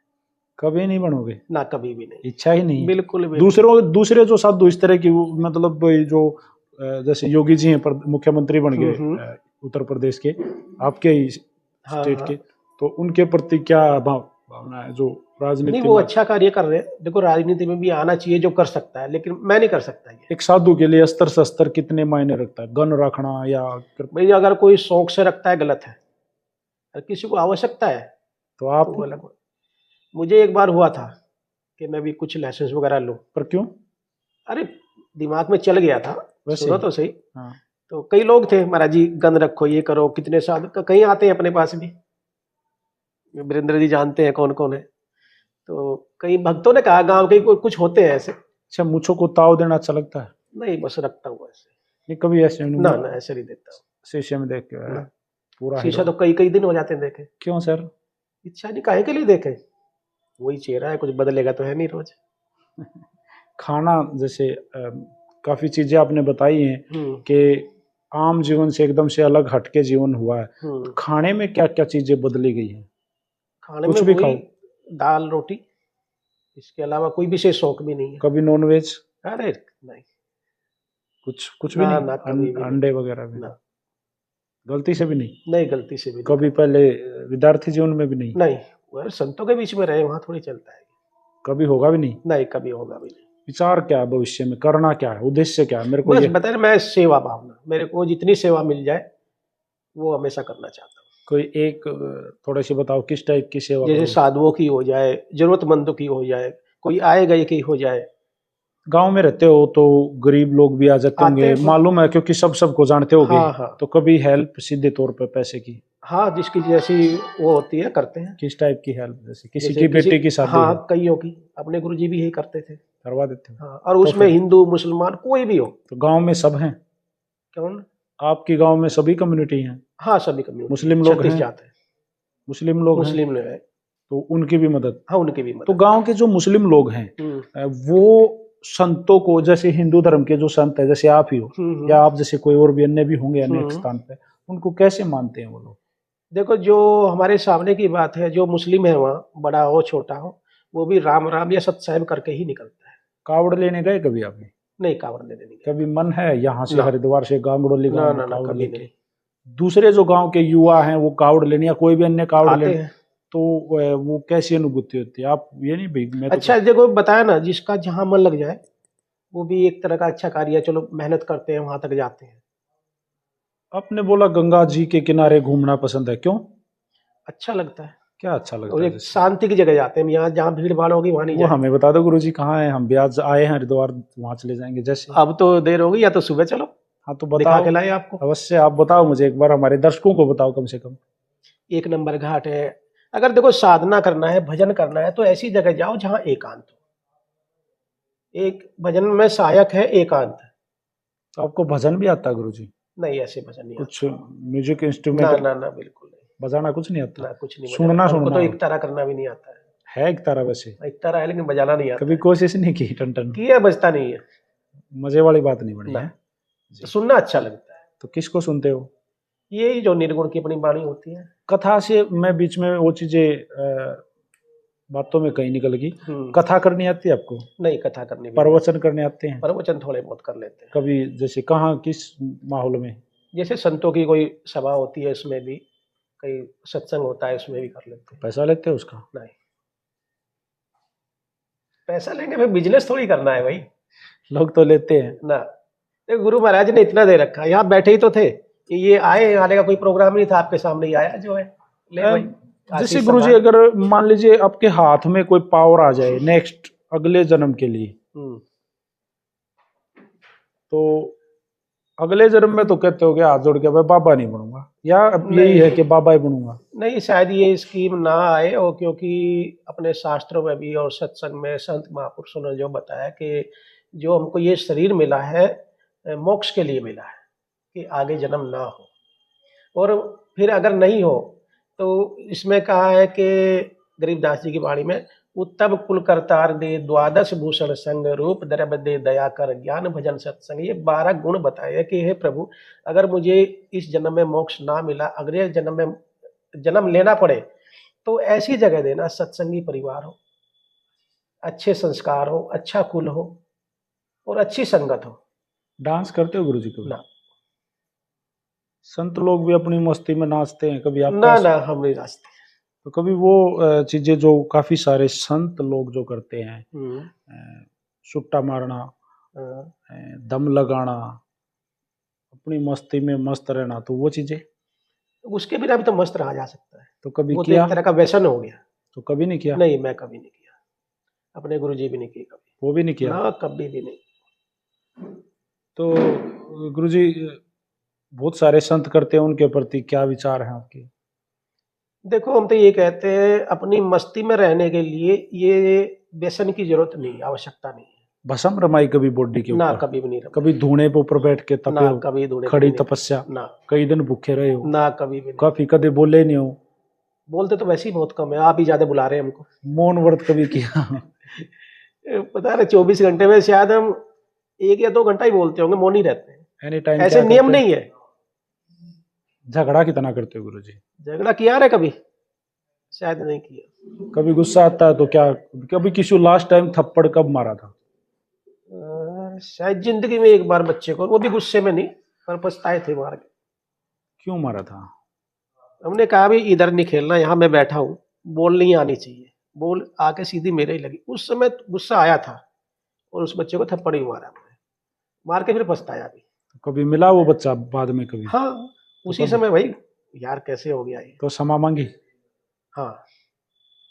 कभी नहीं बनोगे? ना, कभी भी नहीं, इच्छा ही नहीं है? बिल्कुल भी नहीं। दूसरे जो साधु इस तरह की, मतलब जो जैसे योगी जी हैं, मुख्यमंत्री बन गए उत्तर प्रदेश के, आपके ही स्टेट के, तो उनके प्रति क्या भावना है? जो राजनीति नहीं, वो अच्छा कार्य कर रहे हैं। देखो, राजनीति में भी आना चाहिए जो कर सकता है, लेकिन मैं नहीं कर सकता ये। एक साधु के लिए अस्त्र शस्त्र कितने मायने रखता है? गन रखना या भाई अगर कोई शौक से रखता है गलत है, अगर किसी को आवश्यकता है तो आप तो अलग हो। मुझे एक बार हुआ था कि मैं भी कुछ लाइसेंस वगैरह लूं, पर क्यों? अरे दिमाग में चल गया था, वैसे सुनो तो सही। हाँ। तो कई लोग थे, महाराज जी गन रखो, ये करो, कितने साधु कहीं आते हैं अपने पास भी, वीरेंद्र जी जानते हैं कौन कौन है। तो कई भक्तों ने कहा, गांव के कुछ होते हैं ऐसे। अच्छा, मुझों को ताव देना अच्छा लगता है? नहीं, बस रखता हूँ ऐसे। नहीं, कभी ऐसे ना ना, ऐसे नहीं देता हूँ। शीशे में देख के पूरा शीशा तो कई दिन हो जाते हैं देखे। क्यों सर? इच्छा नहीं, काहे के लिए देखे, वही चेहरा है, कुछ बदलेगा तो है नहीं रोज। खाना जैसे काफी चीजें आपने बताई हैं कि आम जीवन से एकदम से अलग हटके जीवन हुआ है, तो खाने में क्या क्या चीजें बदली गई हैं? खाने कुछ में भी खाओ, दाल रोटी, इसके अलावा कोई विशेष शौक भी नहीं है। कभी नॉन वेज? अरे नहीं, कुछ भी नहीं? ना, कभी भी अंडे वगैरह भी ना, गलती से भी नहीं? नहीं, गलती से भी कभी पहले विद्यार्थी जीवन में भी नहीं? नहीं, वो संतों के बीच में रहे, वहां थोड़ी चलता है। कभी होगा भी नहीं? नहीं, कभी होगा भी नहीं। विचार क्या है भविष्य में, करना क्या है, उद्देश्य क्या है? मेरे को बस ये बताए, मैं सेवा भावना, मेरे को जितनी सेवा मिल जाए वो हमेशा करना चाहता हूँ। कोई एक थोड़े से बताओ, किस टाइप की सेवा? जैसे साधुओं की हो जाए, जरूरतमंदों की हो जाए, कोई आए गए की हो जाए। गांव में रहते हो तो गरीब लोग भी आ जाते होंगे, मालूम है, क्योंकि सबको जानते होगे। हाँ। तो कभी हेल्प सीधे तौर पे पैसे की? हाँ, जिसकी जैसी वो होती है करते हैं। किस टाइप की हेल्प? जैसे किसी की बेटी की शादी? हाँ, कईयों की, अपने गुरुजी भी यही करते थे, करवा देते हो? हाँ, और उसमें हिंदू मुसलमान कोई भी हो। तो गांव में सब हैं? कौन? आपकी गांव में सभी कम्युनिटी हैं? हाँ, सभी कम्युनिटी। मुस्लिम लोग हैं? मुस्लिम लोग हैं, तो उनकी भी मदद? हाँ, उनकी भी मदद। तो गांव के जो मुस्लिम लोग हैं वो संतों को, जैसे हिंदू धर्म के जो संत है, जैसे आप ही हो या आप जैसे कोई और भी अन्य भी होंगे अनेक स्थान पे, उनको कैसे मानते हैं वो लोग? देखो, जो हमारे सामने की बात है, जो मुस्लिम है वहाँ, बड़ा हो छोटा हो, वो भी राम राम या सत साहिब करके ही निकलता है। कावड़ लेने गए कभी आपने? नहीं, कावड़ लेने नहीं गए। कभी मन है यहाँ से हरिद्वार से गांगड़ोली ना, कावड़ कभी लेके? नहीं। दूसरे जो गांव के युवा हैं वो कावड़ लेने या कोई भी अन्य कावड़ आते लेने, हैं। तो वो कैसी अनुभूति होती है? आप ये नहीं भाई मैं अच्छा, देखो बताया ना, जिसका जहाँ मन लग जाए वो भी एक तरह का अच्छा कार्य है। चलो, मेहनत करते हैं, वहां तक जाते हैं। आपने बोला गंगा जी के किनारे घूमना पसंद है, क्यों? अच्छा लगता है। क्या अच्छा लगता और है? एक शांति की जगह जाते हैं, यहाँ जहाँ भीड़ भाड़ होगी वहां नहीं वो जाएंगे। हमें बता दो गुरुजी, कहाँ है? हम भी आज आए हैं हरिद्वार, वहां चले जाएंगे जैसे। अब तो देर होगी, या तो सुबह चलो। हाँ, तो दिखा बताओ, के लाए आपको। अवश्य आप बताओ मुझे एक बार, हमारे दर्शकों को बताओ कम से कम। 1 नंबर घाट है, अगर देखो साधना करना है, भजन करना है, तो ऐसी जगह जाओ जहां एकांत हो। एक भजन में सहायक है एकांत। तो आपको भजन भी आता है गुरुजी? नहीं, ऐसे भजन नहीं कुछ आता। म्यूजिक ना इंस्ट्रूमेंट ना ना, बिल्कुल नहीं। बजाना कुछ नहीं आता? ना, कुछ नहीं बजाना। सुनना हमको तो सुनना एक तारा करना भी नहीं आता है एक तरह वैसे। है। एक तारा है लेकिन बजाना नहीं आता कभी है। कोशिश नहीं की टन टन? किया, बजता नहीं है। मजे वाली बात नहीं बनी ना, है जी। सुनना अच्छा लगता है। तो किसको सुनते हो? ये जो निर्गुण की अपनी वाणी होती है। कथा से मैं बीच में वो चीजें बातों में कहीं निकल गई। कथा करनी आती है आपको? नहीं, कथा करनी भी नहीं प्रवचन करने आते हैं? आती। प्रवचन थोड़े बहुत कर लेते हैं। कभी जैसे कहाँ, किस माहौल में? जैसे संतों की कोई सभा होती है, उसमें भी, कई सत्संग होता है, उसमें भी कर लेते हैं। पैसा लेते हो उसका? नहीं, पैसा लेंगे भाई, बिजनेस थोड़ी करना है भाई। लोग तो लेते हैं ना, देखो गुरु महाराज ने इतना दे रखा है, यहाँ बैठे ही तो थे। ये आए, आने का कोई प्रोग्राम नहीं था, आपके सामने ही आया जो है। ले भाई, जैसे आशीष गुरुजी, सम्मान। अगर मान लीजिए आपके हाथ में कोई पावर आ जाए नेक्स्ट अगले जन्म के लिए, तो अगले जन्म में तो कहते हो कि हाथ जोड़ के मैं बाबा नहीं बनूंगा, या अब यही है कि बाबा ही बनूंगा? नहीं, शायद ये स्कीम ना आए, और क्योंकि अपने शास्त्रों में भी और सत्संग में संत महापुरुषों ने जो बताया कि जो हमको ये शरीर मिला है, मोक्ष के लिए मिला है, कि आगे जन्म ना हो। और फिर अगर नहीं हो तो इसमें कहा है कि गरीबदास जी की वाणी में, उत्तम कुल करतार दे द्वादश भूषण संग, रूप द्रव्य दे दया कर, ज्ञान भजन सत्संग। ये 12 गुण बताए हैं कि हे प्रभु, अगर मुझे इस जन्म में मोक्ष ना मिला, अगले जन्म में जन्म लेना पड़े, तो ऐसी जगह देना, सत्संगी परिवार हो, अच्छे संस्कार हो, अच्छा कुल हो, और अच्छी संगत हो। डांस करते हो गुरुजी कभी? ना संत लोग भी अपनी मस्ती में नाचते हैं, कभी आपका? ना ना, हम नहीं नाचते। तो कभी वो चीजें जो काफी सारे संत लोग जो करते हैं, सुट्टा मारना, दम लगाना, अपनी मस्ती में मस्त रहना, तो वो चीजें उसके बिना भी तो मस्त रहा जा सकता है। तो कभी वो तो किया? एक तरह का व्यसन हो गया। तो कभी नहीं किया? नहीं, मैं कभी नहीं किया। अपने गुरुजी भी नहीं किए कभी। वो भी नहीं किया? ना, कभी भी नहीं। तो गुरुजी, बहुत सारे संत करते हैं, उनके प्रति क्या विचार हैं आपके? देखो, हम तो ये कहते हैं, अपनी मस्ती में रहने के लिए ये व्यसन की जरूरत नहीं, आवश्यकता नहीं है। भस्म रमाई कभी बॉडी के ना, ऊपर? कभी भी नहीं रमाई। कभी धूने पे ऊपर बैठ के तपे ना, हो? कभी धूने पे खड़ी नहीं। तपस्या? ना, कई दिन भूखे रहे हो? ना, कभी भी नहीं। काफी कदे बोले नहीं हो? बोलते तो वैसे ही बहुत कम है, आप ही ज्यादा बुला रहे हैं हमको। मौन व्रत कभी किया? पता है, 24 घंटे में शायद हम 1 या 2 घंटा ही बोलते होंगे, मौन ही रहते हैं। Any time? ऐसे नियम नहीं है। झगड़ा कितना करते हो गुरुजी? झगड़ा किया है कभी? शायद नहीं किया। कभी गुस्सा आता है तो क्या? कभी किसी को लास्ट टाइम थप्पड़ कब मारा था? शायद जिंदगी में एक बार बच्चे को, वो भी गुस्से में नहीं, पर पछताए थे मार के। क्यों मारा था? हमने कहा भी इधर नहीं खेलना, यहाँ मैं बैठा हूँ, बॉल नहीं आनी चाहिए। बॉल आके सीधी मेरे ही लगी। उस समय गुस्सा आया था, और उस बच्चे को थप्पड़ ही मारा मैंने, मार के फिर पछताया भी। तो कभी मिला वो बच्चा बाद में कभी? हाँ, उसी समय भाई, यार कैसे हो गया ये। तो क्षमा मांगी? हाँ,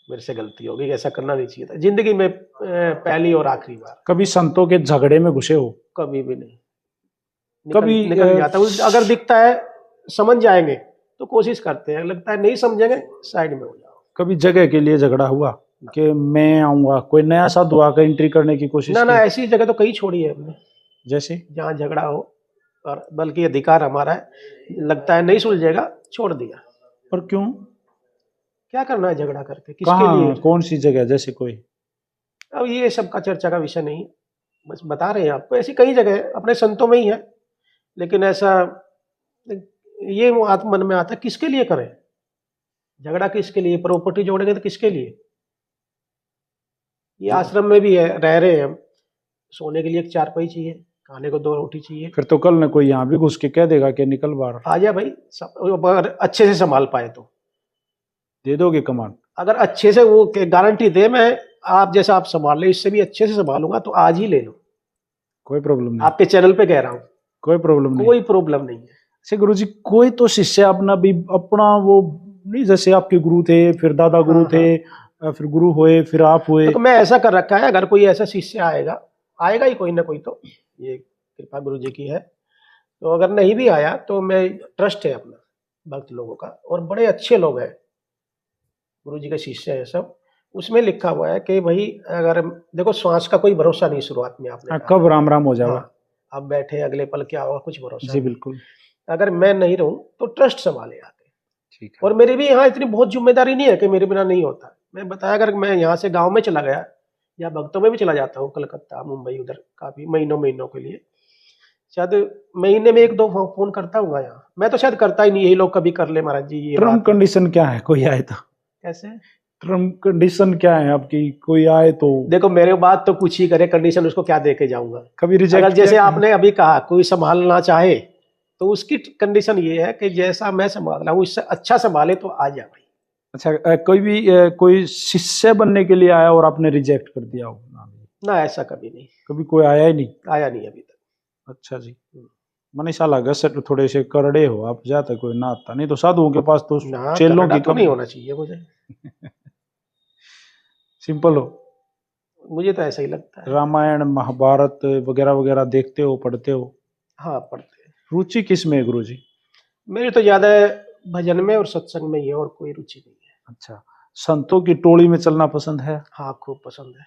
मेरे से गलती हो गई, ऐसा करना नहीं चाहिए था। जिंदगी में पहली और आखिरी बार। कभी संतों के झगड़े में घुसे हो? कभी भी नहीं। कभी निकल जाता है। अगर दिखता है समझ जाएंगे तो कोशिश करते हैं, लगता है नहीं समझेंगे, साइड में हो जाओ। कभी जगह के लिए झगड़ा हुआ कि मैं आऊंगा, कोई नया साधु आकर एंट्री करने की कोशिश ना ना, की? ऐसी जगह तो कई छोड़ी है हमने, जैसे जहाँ झगड़ा हो, और बल्कि अधिकार हमारा है, लगता है नहीं सुलझेगा, छोड़ दिया। पर क्यों? क्या करना है झगड़ा करके, किसके कहाँ, लिए? कौन सी जगह, जैसे कोई? अब ये सबका चर्चा का विषय नहीं, बस बता रहे हैं आपको। ऐसी कई जगह है, अपने संतों में ही है, लेकिन ऐसा ये मन में आता है, किसके लिए करें झगड़ा? किसके लिए? प्रॉपर्टी जोड़ेंगे तो किसके लिए? ये आश्रम में भी है, रह रहे हैं हम, सोने के लिए एक चारपाई चाहिए, खाने को 2 रोटी चाहिए। फिर तो कल न कोई यहाँ भी घुस के कह देगा कि निकल बाहर। आ जा भाई, अगर अच्छे से संभाल पाए तो दे दोगे कमान? अगर अच्छे से, वो गारंटी दे, मैं आप जैसा आप संभाल ले, इससे भी अच्छे से संभालूंगा, तो आज ही ले लो। कोई प्रॉब्लम नहीं। आपके चैनल पे कह रहा हूँ, कोई प्रॉब्लम नहीं। कोई प्रॉब्लम नहीं है। जैसे गुरुजी, कोई तो शिष्य अपना भी अपना वो नहीं, जैसे आपके गुरु थे, फिर दादा गुरु थे, फिर गुरु हुए, फिर आप हुए। तो मैं ऐसा कर रखा है, अगर कोई ऐसा शिष्य आएगा, आएगा ही कोई ना कोई, तो ये कृपा गुरु जी की है। तो अगर नहीं भी आया तो मैं, ट्रस्ट है अपना भक्त लोगों का, और बड़े अच्छे लोग हैं, गुरु जी के शिष्य है सब। उसमें लिखा हुआ है कि भाई अगर देखो श्वास का कोई भरोसा नहीं, शुरुआत में आपने हाँ, कहा। कब राम राम हो जाएगा। हाँ, अब बैठे अगले पल क्या होगा कुछ भरोसा जी नहीं। बिल्कुल। अगर मैं नहीं रहूं तो ट्रस्ट संभाले आके। ठीक है। और मेरी भी यहाँ इतनी बहुत जिम्मेदारी नहीं है कि मेरे बिना नहीं होता। मैं बताया अगर मैं यहाँ से गांव में चला गया या भक्तों में भी चला जाता हूँ, कलकत्ता मुंबई उधर काफी महीनों महीनों के लिए, शायद महीने में 1-2 फोन करता हूँ यहाँ। मैं तो शायद करता ही नहीं, यही लोग कभी कर ले महाराज जी ये टर्म बात है। कंडीशन क्या है, कोई आए तो? कैसे? टर्म कंडीशन क्या है आपकी, कोई आए तो? देखो मेरे बात तो कुछ ही करे, कंडीशन उसको क्या दे के जाऊंगा। कभी रिजेक्ट अगर जैसे किया क्या? आपने अभी कहा कोई संभालना चाहे तो उसकी कंडीशन ये है कि जैसा मैं संभाल रहा हूँ इससे अच्छा संभाले तो आ जाए भाई। अच्छा, कोई भी कोई शिष्य बनने के लिए आया और आपने रिजेक्ट कर दिया हो? ना, ऐसा कभी नहीं, कभी कोई आया ही नहीं? आया नहीं अभी तक। अच्छा जी। मनीषा लगा सर थोड़े से करड़े हो आप, जाते कोई ना आता, नहीं तो साधुओं के पास तो ना, चेलों कनाडा की तो कम, नहीं होना चाहिए मुझे। सिंपल हो। मुझे तो ऐसा ही लगता है। रामायण महाभारत वगैरह वगैरह देखते हो, पढ़ते हो? हाँ, पढ़ते हैं। रुचि किस में है गुरु जी? मेरी तो ज्यादा भजन में और सत्संग में ही है, और कोई रुचि नहीं है। अच्छा, संतों की टोली में चलना पसंद है? हाँ, खूब पसंद है।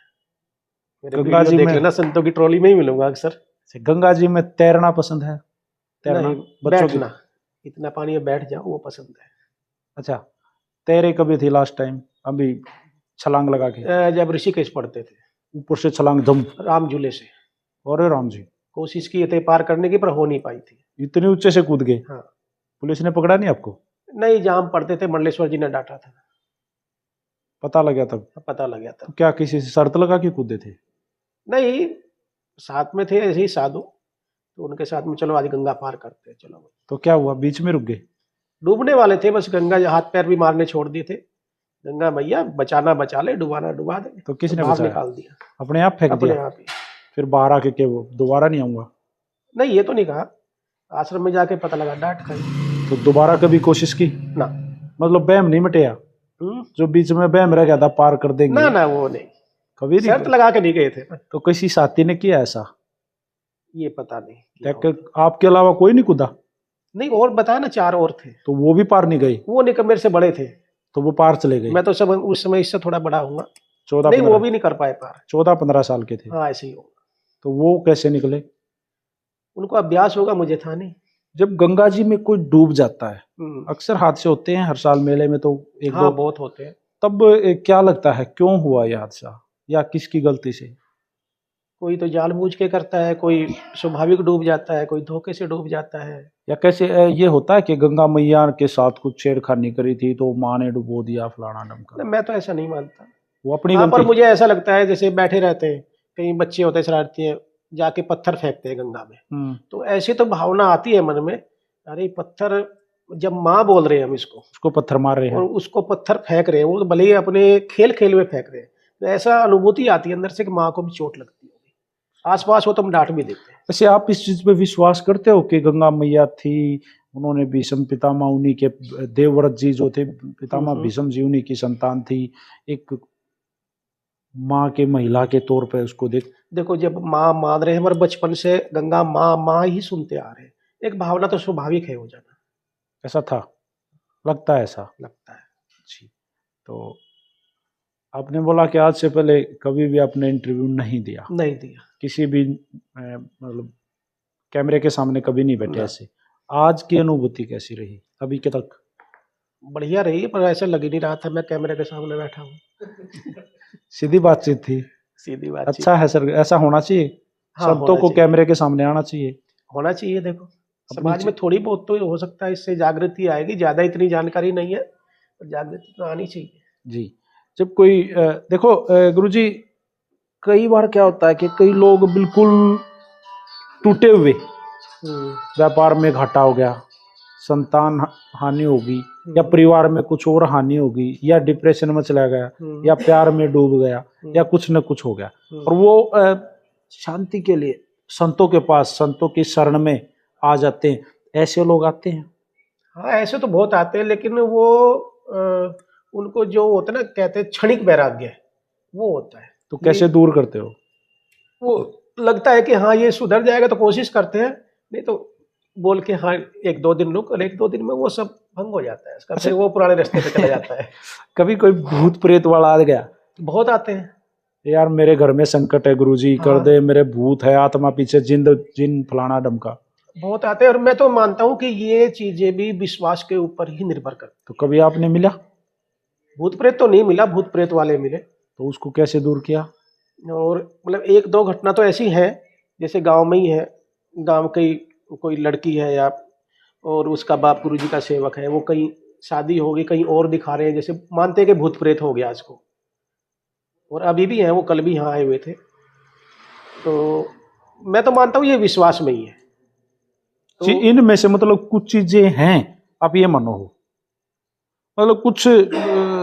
मेरे गंगा वीडियो जी देख में, लेना, संतों की ट्रॉली में ही मिलूंगा अक्सर। गंगा जी में तैरना पसंद है? तैरना नहीं, बच्चों की? बैठना, इतना पानी में बैठ जाओ वो पसंद है। अच्छा, तैरे कभी थी लास्ट टाइम? अभी छलांग लगा के जब ऋषिकेश पढ़ते थे, ऊपर से छलांग धम? राम झूले से अरे राम जी, कोशिश की थी पार करने की, पर हो नहीं पाई थी। इतने ऊंचे से कूद गए? हाँ। पुलिस ने पकड़ा नहीं आपको? नहीं, जहाँ हम पढ़ते थे मंडलेश्वर जी ने डांटा था। पता लग गया तब? पता लग गया था। तो क्या किसी से शर्त लगा के कूदे थे? नहीं, साथ में थे ऐसे ही साधु, तो उनके साथ में चलो आज गंगा पार करते हैं, चलो। तो क्या हुआ, बीच में रुक गए? डूबने वाले थे बस, गंगा हाथ पैर भी मारने छोड़ दिए थे। गंगा मैया बचाना बचा ले, डुबाना डुबा दे। तो किसने बाहर बचाया? निकाल दिया अपने आप फेंक अपने दिया? आप ही। फिर बाहर आके के वो दोबारा नहीं आऊंगा? नहीं, ये तो नहीं कहा, आश्रम में जाके पता लगा डांट खाई। तो दोबारा कभी कोशिश की? ना। मतलब बैम नहीं मिटेया? जो बीच में बैम रह गया था पार कर देंगे? ना ना, वो नहीं, कभी नहीं? शर्त लगा के नहीं गए थे। तो किसी साथी ने किया ऐसा? ये पता नहीं क्या आपके अलावा कोई नहीं कूदा? नहीं, और बताया ना 4 और थे। तो वो भी पार नहीं गए? वो नहीं, मेरे से बड़े थे। तो वो पार चले गए? मैं तो सब उस समय इससे थोड़ा बड़ा हूँ। 14 नहीं, वो भी नहीं कर पाए पार। 14-15 साल के थे? हाँ, ऐसे ही होगा। तो वो कैसे निकले? उनको अभ्यास होगा, मुझे था नहीं। जब गंगा जी में कोई डूब जाता है, अक्सर हादसे होते हैं हर साल मेले में, तो एक हाँ, दो बहुत होते हैं। तब क्या लगता है क्यों हुआ ये हादसा, या किसकी गलती से? कोई तो जानबूझ के करता है, कोई स्वाभाविक डूब जाता है, कोई धोखे से डूब जाता है। या कैसे ये होता है कि गंगा मैया के साथ कुछ छेड़खानी करी थी तो माँ ने डुबो दिया फलाना ढमका? मैं तो ऐसा नहीं मानता। वो अपनी हाँ, पर गलती? मुझे ऐसा लगता है जैसे बैठे रहते हैं, कई बच्चे होते हैं शरारती हैं, जाके पत्थर फेंकते हैं गंगा में। तो ऐसी तो भावना आती है मन में, अरे पत्थर, जब माँ बोल रहे हैं हम इसको, उसको पत्थर मार रहे हैं और उसको पत्थर फेंक रहे हैं, वो भले ही अपने खेल खेल में फेंक रहे हैं, तो ऐसा अनुभूति आती है अंदर से कि माँ को भी चोट लगती है। आसपास हो तो हम डांट भी देते हैं। वैसे आप इस चीज पे विश्वास करते हो कि गंगा मैया थी, उन्होंने भीष्म पितामह उन्हीं के, देवव्रत जी जो थे पितामह भीष्म जी उन्हीं की संतान थी, एक माँ के महिला के तौर पे उसको देखो जब माँ मान रहे हैं, हमारे बचपन से गंगा माँ माँ ही सुनते आ रहे हैं, एक भावना तो स्वाभाविक है हो जाना। ऐसा था, लगता है ऐसा? लगता है जी। तो आपने बोला कि आज से पहले कभी भी आपने इंटरव्यू नहीं दिया? नहीं दिया। किसी भी मतलब कैमरे के सामने कभी नहीं बैठे ऐसे? आज की अनुभूति कैसी रही अभी के तक? बढ़िया रही, पर ऐसा लग ही नहीं रहा था मैं कैमरे के सामने बैठा हूँ। सीधी बातचीत थी? सीधी बात। अच्छा है सर, ऐसा होना चाहिए। हाँ, सबको को कैमरे के सामने आना चाहिए। होना चाहिए। देखो समाज में थोड़ी बहुत तो हो सकता है इससे जागृति आएगी, ज्यादा इतनी जानकारी नहीं है, पर जागृति तो आनी चाहिए। जी। जब कोई देखो गुरुजी, कई बार क्या होता है कि कई लोग बिल्कुल टूटे हुए, व्यापार में घाटा हो गया, संतान हानि होगी, या परिवार में कुछ और हानि होगी, या डिप्रेशन में चला गया, या प्यार में डूब गया, या कुछ न कुछ हो गया, और वो शांति के लिए संतों के पास, संतों की शरण में आ जाते हैं। ऐसे लोग आते हैं? हाँ, ऐसे तो बहुत आते हैं, लेकिन वो उनको जो होता है ना, कहते हैं क्षणिक वैराग्य, वो होता है। तो कैसे दूर करते हो? वो लगता है कि हाँ ये सुधर जाएगा तो कोशिश करते हैं, नहीं तो बोल के हाँ 1-2 दिन रुक, और 1-2 दिन में वो सब भंग हो जाता है इसका, फिर वो पुराने रास्ते पे चला जाता है। कभी कोई भूत प्रेत वाला आ गया? बहुत आते हैं। यार मेरे घर में संकट है गुरुजी, कर हाँ। दे, मेरे भूत है, आत्मा पीछे, जिंद जिन फलाना डमका। बहुत आते हैं, और मैं तो मानता हूँ कि ये चीजें भी विश्वास के ऊपर ही निर्भर करती तो कभी आपने मिला? हैं। भूत प्रेत तो नहीं मिला, भूत प्रेत वाले मिले। तो उसको कैसे दूर किया? और मतलब एक दो घटना तो ऐसी है, जैसे गांव में ही है, गांव की कोई लड़की है या, और उसका बाप गुरुजी का सेवक है, वो कहीं शादी होगी कहीं और दिखा रहे हैं, जैसे मानते हैं कि भूत प्रेत हो गया इसको, और अभी भी हैं, वो कल भी यहाँ आए हुए थे। तो मैं तो मानता हूँ ये विश्वास में ही है। जी, तो इनमें से मतलब कुछ चीजें हैं, आप ये मानो हो, मतलब कुछ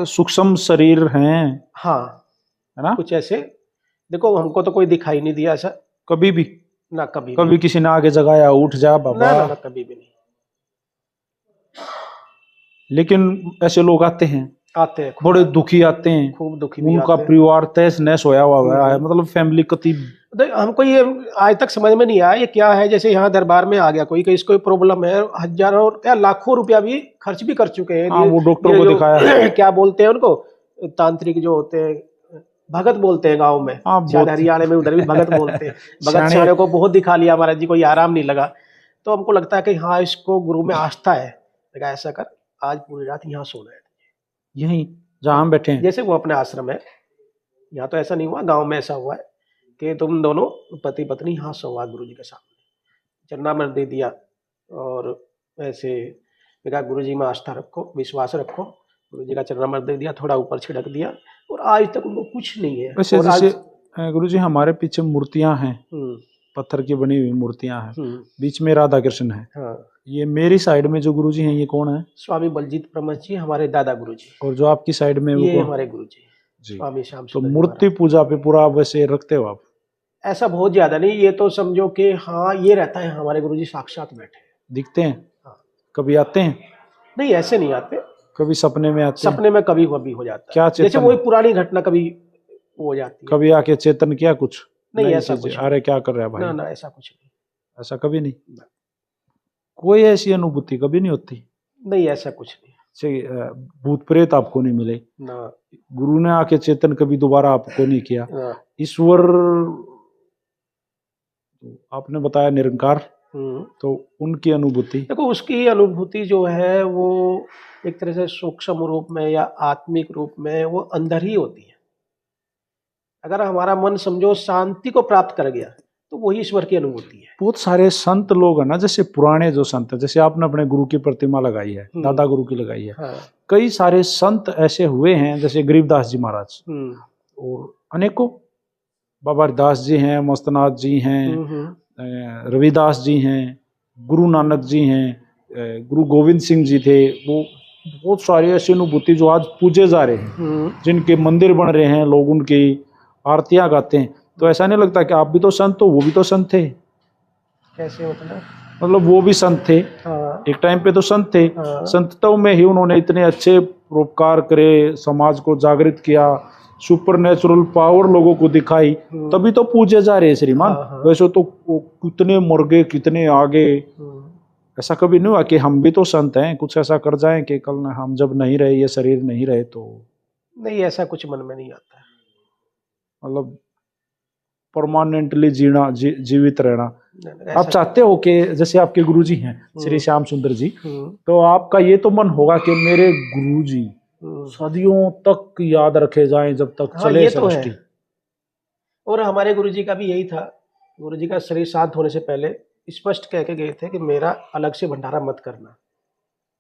सूक्ष्म शरीर हैं, हाँ, है ना? कुछ ऐसे, देखो हमको तो कोई दिखाई नहीं दिया ऐसा, कभी भी? ना कभी भी, कभी किसी ने आगे जगाया, उठ जा बाबा? ना ना ना, कभी भी नहीं। लेकिन ऐसे लोग आते हैं, आते हैं, बड़े दुखी आते हैं, खूब दुखी भी उनका आते हैं। परिवार तहस नहस होया हुआ है, मतलब फैमिली कति। हमको ये आज तक समझ में नहीं आया ये क्या है। जैसे यहाँ दरबार में आ गया कोई, कि इसको प्रॉब्लम है, हजारों क्या लाखों रुपया भी खर्च भी कर चुके हैं। हाँ, वो डॉक्टर ये को जो दिखाया। क्या बोलते हैं उनको, तांत्रिक जो होते हैं, भगत बोलते हैं गांव में, हाँ, शायद बहुत हरियाणा में उधर भी भगत बोलते हैं। भगत सियाने। सियाने को बहुत दिखा लिया महाराज जी को, ये आराम नहीं लगा। तो हमको लगता है कि हाँ, इसको गुरु में आस्था है। लगा ऐसा कर, आज पूरी रात यहाँ सोना है, यही जहाँ हम बैठे हैं। जैसे वो अपने आश्रम है। यहाँ तो ऐसा नहीं हुआ, गांव में ऐसा हुआ है कि तुम दोनों पति पत्नी यहाँ सोवा गुरु जी के सामने, चरणामृत दे दिया, और ऐसे कहा गुरु जी में आस्था रखो, विश्वास रखो। गुरु जी का चरणामृत दे दिया, थोड़ा ऊपर छिड़क दिया, और आज तक उनको कुछ नहीं है। वैसे और जैसे आज गुरुजी हमारे पीछे मूर्तियां हैं, पत्थर की बनी हुई मूर्तियां हैं, बीच में राधा कृष्ण है। हाँ, ये मेरी साइड में जो गुरुजी हैं, ये कौन है? स्वामी बलजीत ब्रह्मच जी, हमारे दादा गुरु जी। और जो आपकी साइड में वो ये कौन? हमारे गुरु जी, जी। स्वामी श्याम तो सुंदर जी मूर्ति महाराज। पूजा पे पूरा वैसे रखते हो आप? ऐसा बहुत ज्यादा नहीं, ये तो समझो कि हाँ, ये रहता है हमारे गुरु जी साक्षात बैठे हैं। दिखते हैं? हाँ। कभी आते हैं? नहीं, ऐसे नहीं आते, कभी सपने में आते हैं? सपने में कभी कभी हो जाता क्या है, जैसे चेतन? वही पुरानी घटना कभी हो जाती है। कभी आके चेतन किया कुछ? नहीं, नई ऐसा चीजें, कुछ अरे क्या कर रहा है ना भाई? ना, ऐसा कुछ नहीं। ऐसा कभी नहीं? कोई ऐसी अनुभूति कभी नहीं होती? नहीं, ऐसा कुछ नहीं भूत प्रेत आपको नहीं मिले, ना। गुरु ने आके चेतन कभी दोबारा आपको नहीं किया, ना। ईश्वर आपने बताया निरंकार, तो उनकी अनुभूति? देखो, उसकी अनुभूति जो है वो एक तरह से सूक्ष्म रूप में या आत्मिक रूप में वो अंदर ही होती है। अगर हमारा मन समझो शांति को प्राप्त कर गया, तो वही ईश्वर की अनुभूति है। बहुत सारे संत लोग हैं ना, जैसे पुराने जो संत है, जैसे आपने अपने गुरु की प्रतिमा लगाई है, दादा गुरु की लगाई है। हाँ। कई सारे संत ऐसे हुए हैं, जैसे गरीबदास जी महाराज, और अनेकों, बाबा हरदास जी हैं, मस्तनाथ जी हैं, रविदास जी हैं, गुरु नानक जी हैं, गुरु गोविंद सिंह जी थे। वो बहुत सारी ऐसी अनुभूति जो आज पूजे जा रहे हैं, जिनके मंदिर बन रहे हैं, लोग उनकी आरतियां गाते हैं। तो ऐसा नहीं लगता कि आप भी तो संत हो, वो भी तो संत थे? कैसे मतलब वो भी संत थे। हाँ। एक टाइम पे तो संत थे। हाँ। संतों में ही उन्होंने इतने अच्छे परोपकार करे, समाज को जागृत किया, सुपर नेचुरल पावर लोगों को दिखाई, तभी तो पूजे जा रहे हैं श्रीमान। हाँ। वैसे तो कितने मर गए, कितने आगे। ऐसा कभी नहीं हुआ कि हम भी तो संत हैं, कुछ ऐसा कर जाएं कि कल हम जब नहीं रहे, ये शरीर नहीं रहे तो? नहीं, ऐसा कुछ मन में नहीं आता। मतलब परमानेंटली जीना, जीवित रहना आप चाहते हो कि जैसे आपके गुरुजी हैं श्री श्याम सुंदर जी, तो आपका ये तो मन होगा कि मेरे गुरुजी सदियों तक याद रखे जाएं, जब तक चले सृष्टि। और हमारे गुरुजी का भी यही था। गुरुजी का शरीर शांत होने से पहले स्पष्ट कह के गए थे कि मेरा अलग से भंडारा मत करना।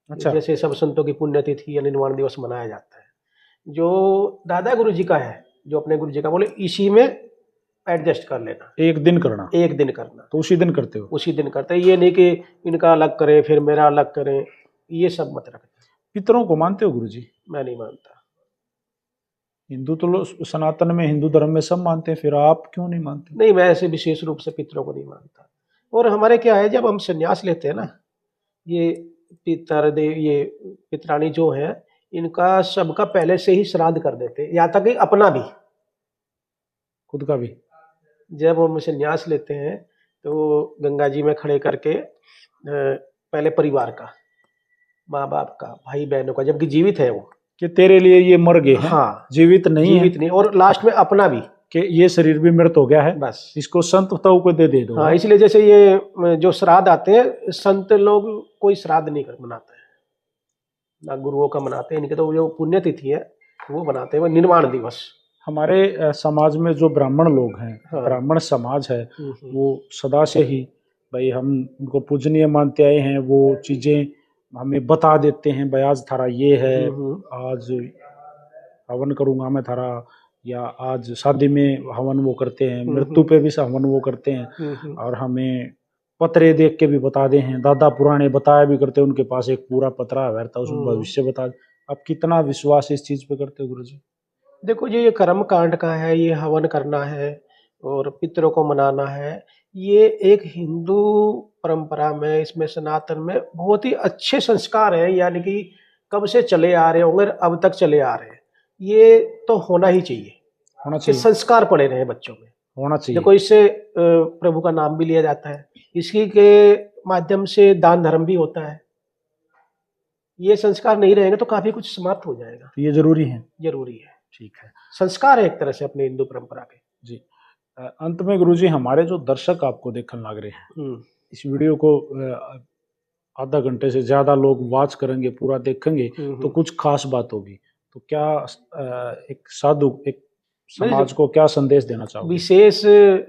अच्छा। जैसे सब संतों की पुण्यतिथि या निर्वाण दिवस मनाया जाता है, जो दादा गुरुजी का है, जो अपने गुरुजी का, बोले इसी में एडजस्ट कर लेना, एक दिन करना, एक दिन करना। तो उसी दिन करते हो? उसी दिन करते हैं। ये नहीं कि इनका अलग करें फिर मेरा अलग करें, ये सब मत रखना। पितरों को मानते हो गुरुजी? मैं नहीं मानता। हिंदू तो सनातन में, हिंदू धर्म में सब मानते हैं, फिर आप क्यों नहीं मानते? नहीं, मैं ऐसे विशेष रूप से पितरों को नहीं मानता। और हमारे क्या है, जब हम संन्यास लेते हैं ना, ये पितर देव, ये पितरानी जो है, इनका सबका पहले से ही श्राद्ध कर देते हैं, यहाँ तक कि अपना भी, खुद का भी। जब हम संन्यास लेते हैं तो गंगा जी में खड़े करके पहले परिवार का, माँ बाप का, भाई बहनों का, जबकि जीवित है वो। कि तेरे लिए ये मर गए हैं, हाँ, जीवित नहीं है, जीवित नहीं, और लास्ट में अपना भी, कि ये शरीर भी मृत हो गया है, बस। इसको संत तव को दे दो। हाँ, इसलिए जैसे ये जो श्राद्ध आते हैं, संत लोग कोई श्राद्ध नहीं मनाते हैं, ना गुरुओं का मनाते हैं, इनके तो जो पुण्यतिथि है वो बनाते हैं, वो निर्वाण दिवस। हमारे समाज में जो ब्राह्मण लोग हैं, हाँ। ब्राह्मण समाज है, वो सदा से ही भाई हम उनको पूजनीय मानते आए हैं, वो चीजें हमें बता देते हैं, भाई आज थारा ये है, आज हवन करूंगा मैं थारा, या आज शादी में हवन वो करते हैं, मृत्यु पे भी हवन वो करते हैं, और हमें पत्रे देख के भी बता दे हैं, दादा पुराने बताया भी करते हैं, उनके पास एक पूरा पतरा रहता है, उसमें भविष्य बता। आप कितना विश्वास इस चीज पे करते हो गुरुजी? देखो जी, ये कर्म कांड का है, ये हवन करना है और पितरों को मनाना है, ये एक हिंदू परंपरा में, इसमें सनातन में बहुत ही अच्छे संस्कार हैं, यानी कि कब से चले आ रहे होंगे, अब तक चले आ रहे हैं। ये तो होना ही चाहिए, होना कि चाहिए, संस्कार पड़े रहे बच्चों में। होना चाहिए। देखो, इससे प्रभु का नाम भी लिया जाता है, इसी के माध्यम से दान धर्म भी होता है। ये संस्कार नहीं रहेंगे तो काफी कुछ समाप्त हो जाएगा। तो ये जरूरी है, जरूरी है, ठीक है। संस्कार है एक तरह से अपने हिंदू परंपरा के। जी, अंत में गुरुजी, हमारे जो दर्शक आपको देखने लग रहे हैं, इस वीडियो को आधा घंटे से ज्यादा लोग वॉच करेंगे, पूरा देखेंगे, तो कुछ खास बात होगी, तो क्या एक साधु, एक समाज को क्या संदेश देना चाहोगे? विशेष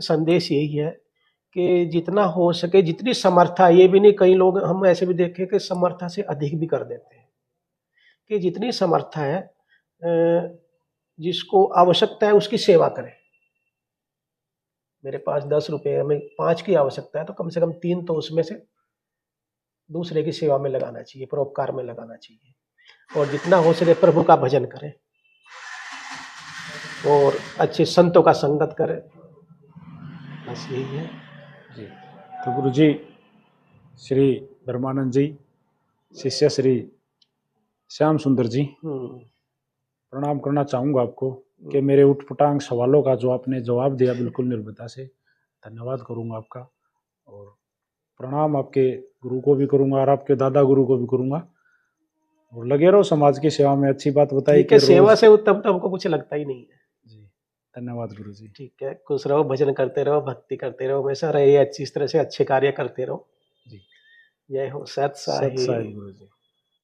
संदेश यही है कि जितना हो सके, जितनी समर्था, ये भी नहीं, कई लोग हम ऐसे भी देखे कि समर्था से अधिक भी कर देते हैं, कि जितनी समर्था है, जिसको आवश्यकता है उसकी सेवा करें। मेरे पास 10 रुपये, हमें 5 की आवश्यकता है, तो कम से कम 3 तो उसमें से दूसरे की सेवा में लगाना चाहिए, परोपकार में लगाना चाहिए, और जितना हो सके प्रभु का भजन करें और अच्छे संतों का संगत करें, बस यही है जी। तो गुरुजी, श्री धर्मानंद जी, शिष्य श्री श्याम सुंदर जी, प्रणाम करना चाहूँगा आपको कि मेरे उठपटांग सवालों का जो आपने जवाब दिया बिल्कुल निर्भयता से, धन्यवाद करूँगा आपका, और प्रणाम आपके गुरु को भी करूँगा और आपके दादा गुरु को भी करूँगा, और लगे रहो समाज की सेवा में। अच्छी बात बताई कि सेवा से उत्तम तो हमको कुछ लगता ही नहीं है। जी, धन्यवाद गुरु जी। ठीक है, खुश रहो, भजन करते रहो, भक्ति करते रहो, हमेशा रहिए अच्छी, इस तरह से अच्छे कार्य करते रहो। जी, जय हो सत साहिब। सत साहिब गुरु जी।